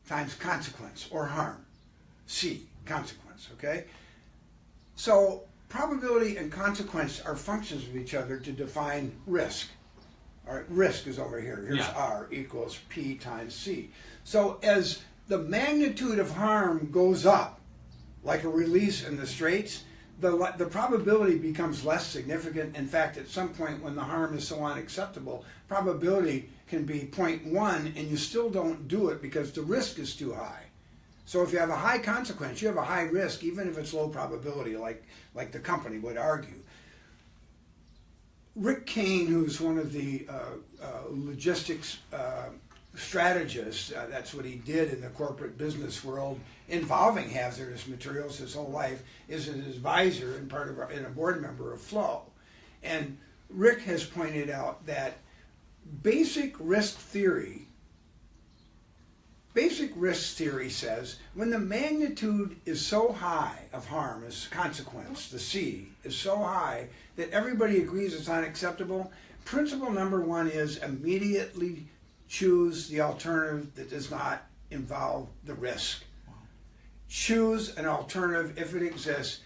times consequence or harm. C, consequence, okay? So probability and consequence are functions of each other to define risk. All right, risk is over here. Here's R equals P times C. So as the magnitude of harm goes up, like a release in the straits, the probability becomes less significant. In fact, at some point when the harm is so unacceptable, probability can be 0.1 and you still don't do it because the risk is too high. So if you have a high consequence, you have a high risk, even if it's low probability, like the company would argue. Rick Kane, who's one of the logistics strategists, that's what he did in the corporate business world involving hazardous materials his whole life, is an advisor and and a board member of Flow. And Rick has pointed out that basic risk theory says when the magnitude is so high of harm as consequence, the C, is so high that everybody agrees it's unacceptable, principle number one is immediately choose the alternative that does not involve the risk. Choose an alternative if it exists.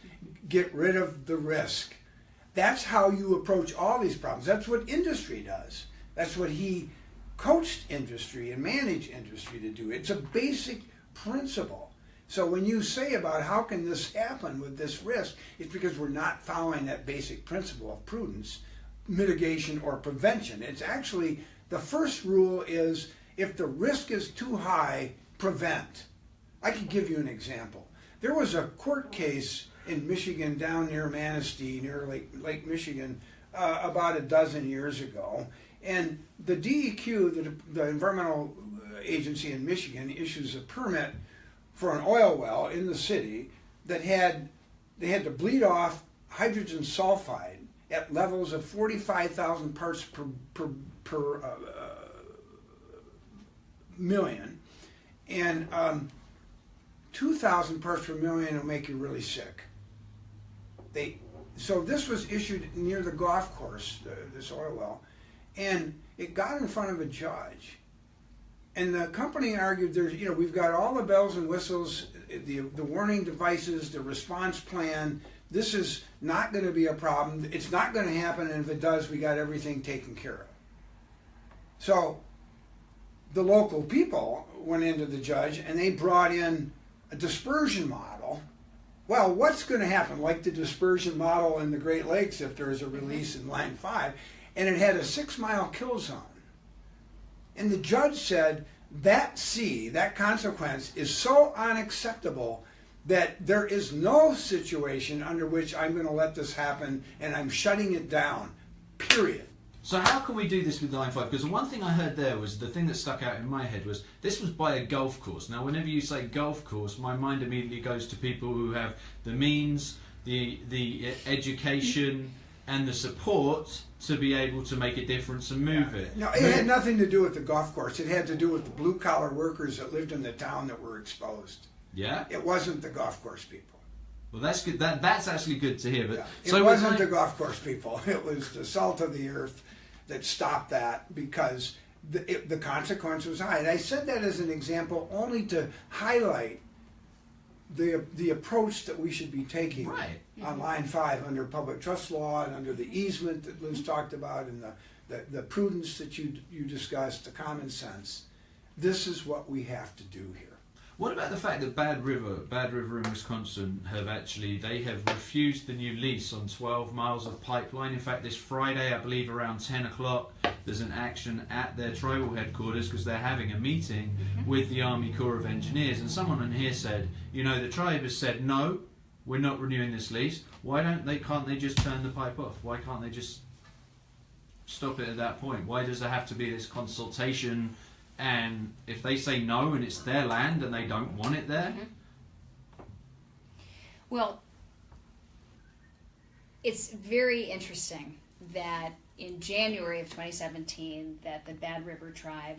Get rid of the risk. That's how you approach all these problems. That's what industry does. That's what he coached industry and managed industry to do. It's a basic principle. So when you say about how can this happen with this risk, it's because we're not following that basic principle of prudence, mitigation, or prevention. It's actually, the first rule is if the risk is too high, prevent. I can give you an example. There was a court case in Michigan down near Manistee, near Lake Michigan, about a dozen years ago. And the DEQ, the environmental agency in Michigan, issues a permit for an oil well in the city that they had to bleed off hydrogen sulfide at levels of 45,000 parts per million, and 2,000 parts per million will make you really sick. So this was issued near the golf course, this oil well, and it got in front of a judge. And the company argued, we've got all the bells and whistles, the warning devices, the response plan. This is not going to be a problem. It's not going to happen, and if it does, we got everything taken care of. So the local people went into the judge, and they brought in a dispersion model. Well, what's going to happen? Like the dispersion model in the Great Lakes, if there's a release in Line 5, and it had a 6-mile kill zone. And the judge said that consequence is so unacceptable that there is no situation under which I'm going to let this happen, and I'm shutting it down, period. So how can we do this with Line 5? Because the one thing I heard there was, the thing that stuck out in my head was, this was by a golf course. Now, whenever you say golf course, my mind immediately goes to people who have the means, the education, and the support to be able to make a difference and move it. No, it had nothing to do with the golf course. It had to do with the blue-collar workers that lived in the town that were exposed. Yeah? It wasn't the golf course people. Well, that's good. That's actually good to hear. But Yeah. so It wasn't the golf course people. It was the salt of the earth that stopped that, because the consequence was high. And I said that as an example only to highlight the approach that we should be taking on Line 5 under public trust law and under the easement that Liz talked about, and the prudence that you discussed, the common sense. This is what we have to do here. What about the fact that Bad River in Wisconsin have refused the new lease on 12 miles of pipeline? In fact, this Friday, I believe around 10 o'clock, there's an action at their tribal headquarters because they're having a meeting with the Army Corps of Engineers. And someone in here said, the tribe has said, no, we're not renewing this lease. Can't they just turn the pipe off? Why can't they just stop it at that point? Why does there have to be this consultation? And if they say no and it's their land and they don't want it there? Well, it's very interesting that in January of 2017 that the Bad River tribe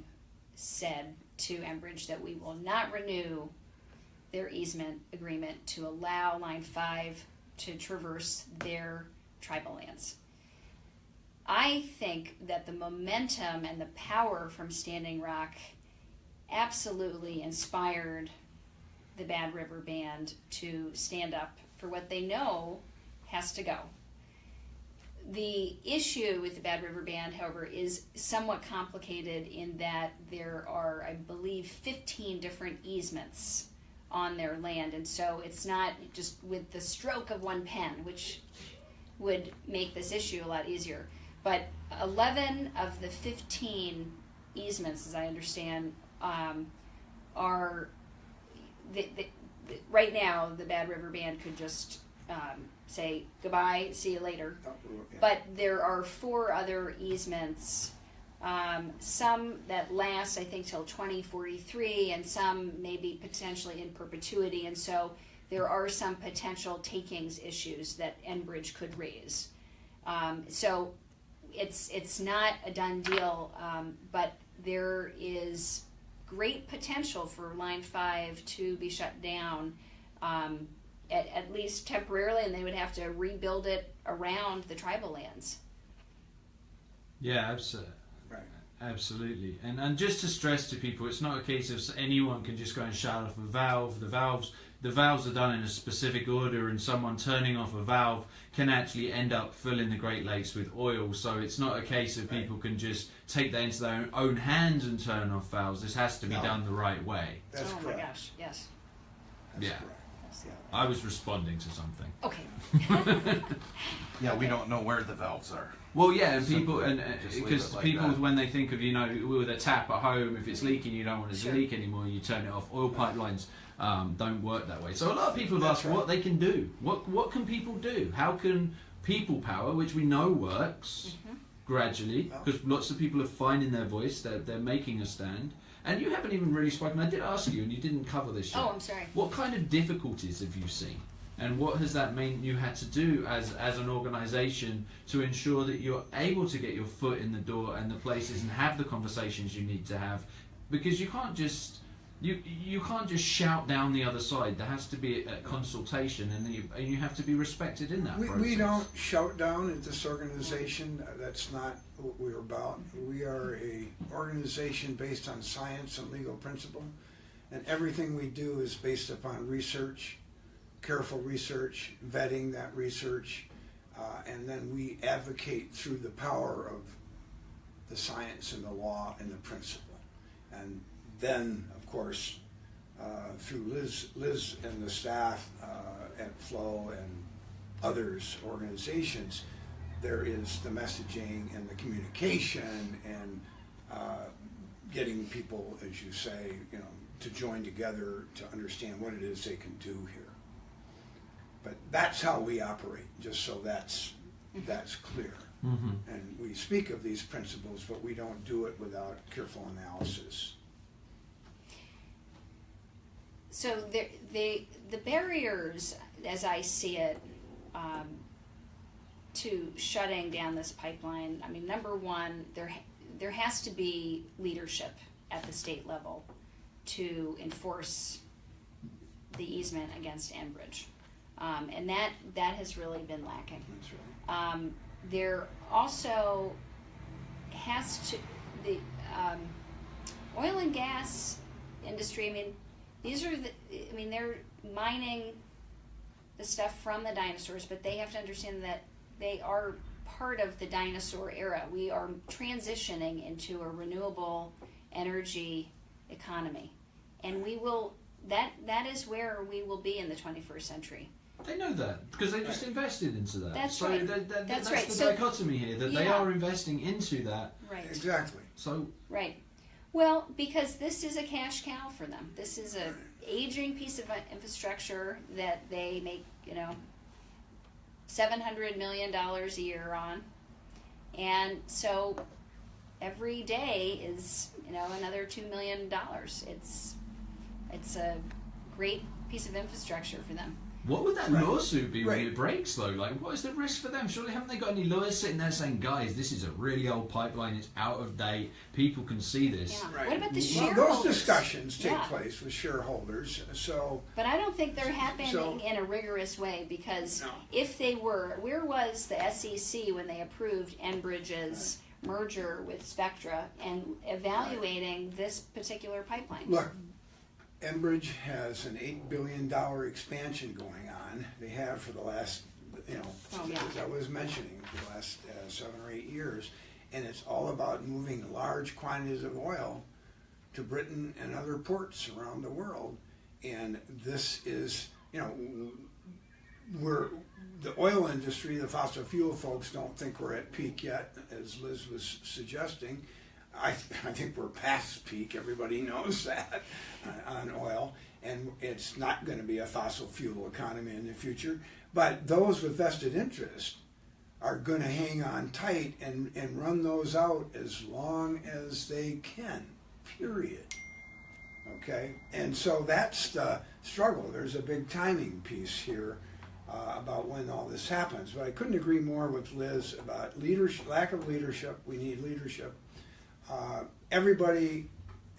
said to Enbridge that we will not renew their easement agreement to allow Line 5 to traverse their tribal lands. I think that the momentum and the power from Standing Rock absolutely inspired the Bad River Band to stand up for what they know has to go. The issue with the Bad River Band, however, is somewhat complicated in that there are, I believe, 15 different easements on their land, and so it's not just with the stroke of one pen, which would make this issue a lot easier. But 11 of the 15 easements, as I understand, are right now the Bad River Band could just say goodbye, see you later. But there are 4 other easements, some that last, I think, till 2043, and some maybe potentially in perpetuity. And so there are some potential takings issues that Enbridge could raise. So it's not a done deal, but there is great potential for Line 5 to be shut down, at least temporarily, and they would have to rebuild it around the tribal lands. Yeah, absolutely. Right. Absolutely. And just to stress to people, it's not a case of anyone can just go and shut off a valve. The valves are done in a specific order, and someone turning off a valve can actually end up filling the Great Lakes with oil. So it's not a case of people can just take that into their own hands and turn off valves. This has to be done the right way. That's correct. My gosh, yes. That's correct. Yeah. I was responding to something. Okay. Yeah, we don't know where the valves are. Well, yeah, and people, and because like people, that. when they think of, with a tap at home, if it's leaking, you don't want it to leak anymore, you turn it off. Oil pipelines don't work that way. So a lot of people have asked what they can do. What can people do? How can people power, which we know works gradually, because lots of people are finding their voice, they're making a stand. And you haven't even really spoken. I did ask you, and you didn't cover this yet. Oh, I'm sorry. What kind of difficulties have you seen? And what has that meant you had to do as an organisation to ensure that you're able to get your foot in the door and the places and have the conversations you need to have? Because you can't just you can't just shout down the other side. There has to be a consultation, and you have to be respected in that process. We don't shout down at this organization. That's not what we're about. We are a organization based on science and legal principle, and everything we do is based upon research, careful research, vetting that research, and then we advocate through the power of the science and the law and the principle. And then, of course, through Liz and the staff at Flow and others organizations, there is the messaging and the communication and getting people, as you say, to join together to understand what it is they can do here. But that's how we operate, just so that's clear. Mm-hmm. And we speak of these principles, but we don't do it without careful analysis. So the barriers, as I see it, to shutting down this pipeline, I mean, number one, there has to be leadership at the state level to enforce the easement against Enbridge. And that has really been lacking. That's right. There also has to, the oil and gas industry, I mean, they're mining the stuff from the dinosaurs, but they have to understand that they are part of the dinosaur era. We are transitioning into a renewable energy economy, and that is where we will be in the 21st century. They know that because they just invested into that. That's so right. That's right. the So, dichotomy here, that they are investing into that. Right. Exactly. So Right. Well, because this is a cash cow for them. This is a aging piece of infrastructure that they make, $700 million a year on. And so every day is, another $2 million. It's a great piece of infrastructure for them. what would that lawsuit be when it breaks, though? Like, what is the risk for them? Surely haven't they got any lawyers sitting there saying, guys, this is a really old pipeline, it's out of date, people can see this. Yeah. Right. What about the Well, shareholders? those discussions take Yeah. place with shareholders, so But I don't think they're happening So- in a rigorous way, because No. if they were, where was the SEC when they approved Enbridge's merger with Spectra and evaluating this particular pipeline? look, Enbridge has an $8 billion expansion going on. They have for the last, Oh, yeah. as I was mentioning, for the last 7 or 8 years. And it's all about moving large quantities of oil to Britain and other ports around the world. And this is, we're, the oil industry, the fossil fuel folks don't think we're at peak yet, as Liz was suggesting. I think we're past peak. Everybody knows that on oil, and it's not going to be a fossil fuel economy in the future. But those with vested interest are going to hang on tight and run those out as long as they can, period. Okay? And so that's the struggle. There's a big timing piece here about when all this happens. But I couldn't agree more with Liz about leadership, lack of leadership. We need leadership. Everybody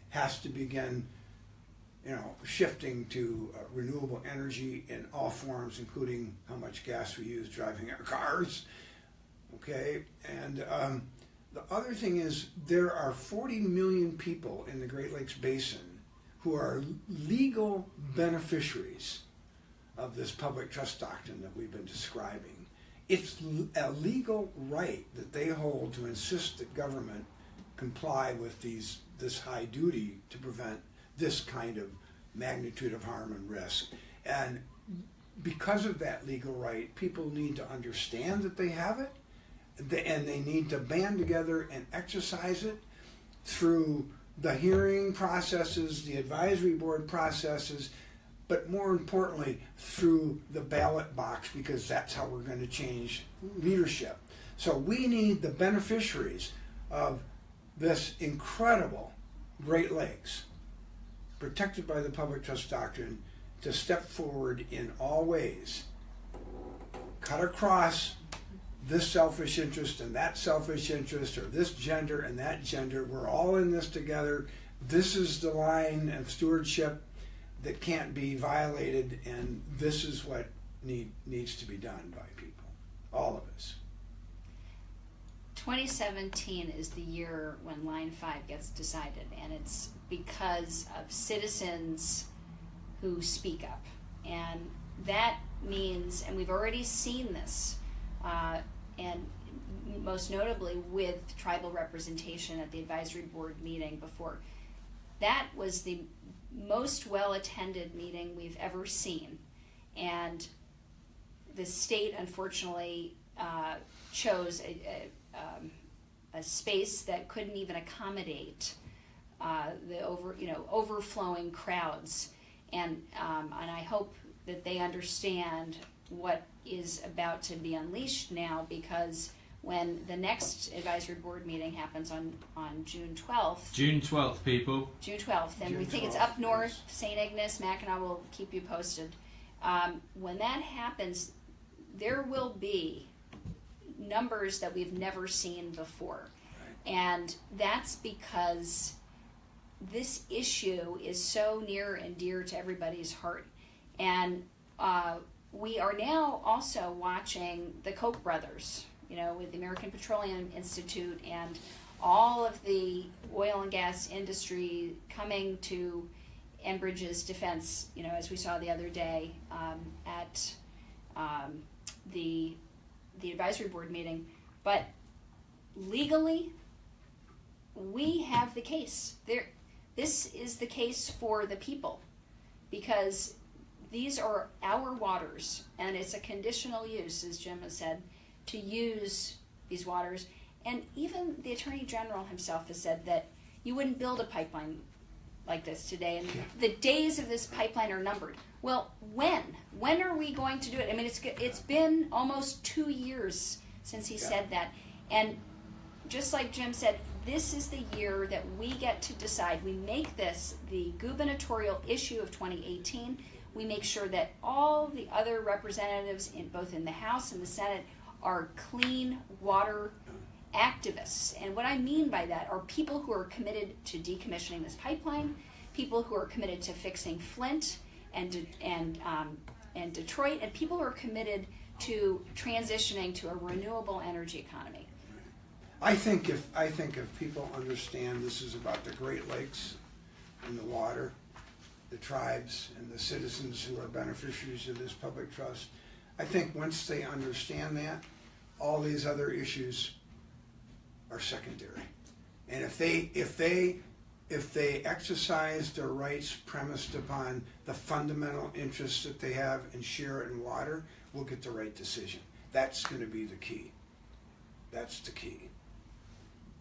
has to begin, shifting to renewable energy in all forms, including how much gas we use driving our cars. Okay, and the other thing is there are 40 million people in the Great Lakes Basin who are legal beneficiaries of this public trust doctrine that we've been describing. It's a legal right that they hold to insist that government comply with this high duty to prevent this kind of magnitude of harm and risk. And because of that legal right, people need to understand that they have it, and they need to band together and exercise it through the hearing processes, the advisory board processes, but more importantly, through the ballot box, because that's how we're going to change leadership. So we need the beneficiaries of this incredible Great Lakes, protected by the public trust doctrine, to step forward in all ways, cut across this selfish interest and that selfish interest, or this gender and that gender. We're all in this together. This is the line of stewardship that can't be violated, and this is what needs to be done by people, all of us. 2017 is the year when Line 5 gets decided, and it's because of citizens who speak up. And that means, and we've already seen this, and most notably with tribal representation at the advisory board meeting before. That was the most well-attended meeting we've ever seen. And the state, unfortunately, chose a space that couldn't even accommodate the overflowing crowds. And I hope that they understand what is about to be unleashed now, because when the next advisory board meeting happens on June 12th. June 12th, people. June 12th, and June we think 12th, it's up north, yes. St. Ignace. Mackinac will keep you posted. When that happens, there will be numbers that we've never seen before. Right. And that's because this issue is so near and dear to everybody's heart. And we are now also watching the Koch brothers, with the American Petroleum Institute and all of the oil and gas industry coming to Enbridge's defense, as we saw the other day at the advisory board meeting. But legally, we have the case. This is the case for the people, because these are our waters, and it's a conditional use, as Jim has said, to use these waters. And even the Attorney General himself has said that you wouldn't build a pipeline like this today, and the days of this pipeline are numbered. Well, when are we going to do it? I mean, it's been almost 2 years since he said that. And just like Jim said, this is the year that we get to decide. We make this the gubernatorial issue of 2018. We make sure that all the other representatives, both in the House and the Senate, are clean water activists. And what I mean by that are people who are committed to decommissioning this pipeline, people who are committed to fixing Flint and Detroit, and people who are committed to transitioning to a renewable energy economy. I think if people understand this is about the Great Lakes and the water, the tribes and the citizens who are beneficiaries of this public trust, I think once they understand that, all these other issues are secondary. And if they exercise their rights premised upon the fundamental interests that they have and share it in water, we'll get the right decision. That's going to be the key. That's the key.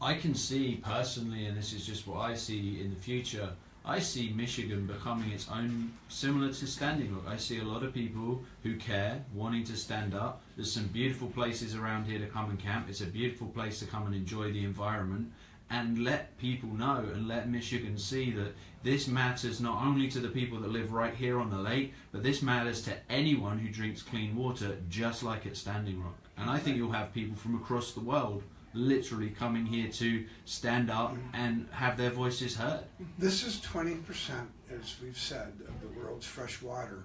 I can see personally, and this is just what I see in the future, I see Michigan becoming its own, similar to Standing Rock. I see a lot of people who care, wanting to stand up. There's some beautiful places around here to come and camp. It's a beautiful place to come and enjoy the environment, and let people know and let Michigan see that this matters not only to the people that live right here on the lake, but this matters to anyone who drinks clean water, just like at Standing Rock. And I think you'll have people from across the world literally coming here to stand up and have their voices heard. This is 20%, as we've said, of the world's fresh water.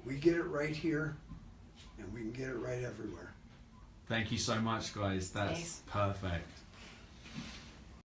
We get it right here, and we can get it right everywhere. Thank you so much, guys. That's Thanks. perfect.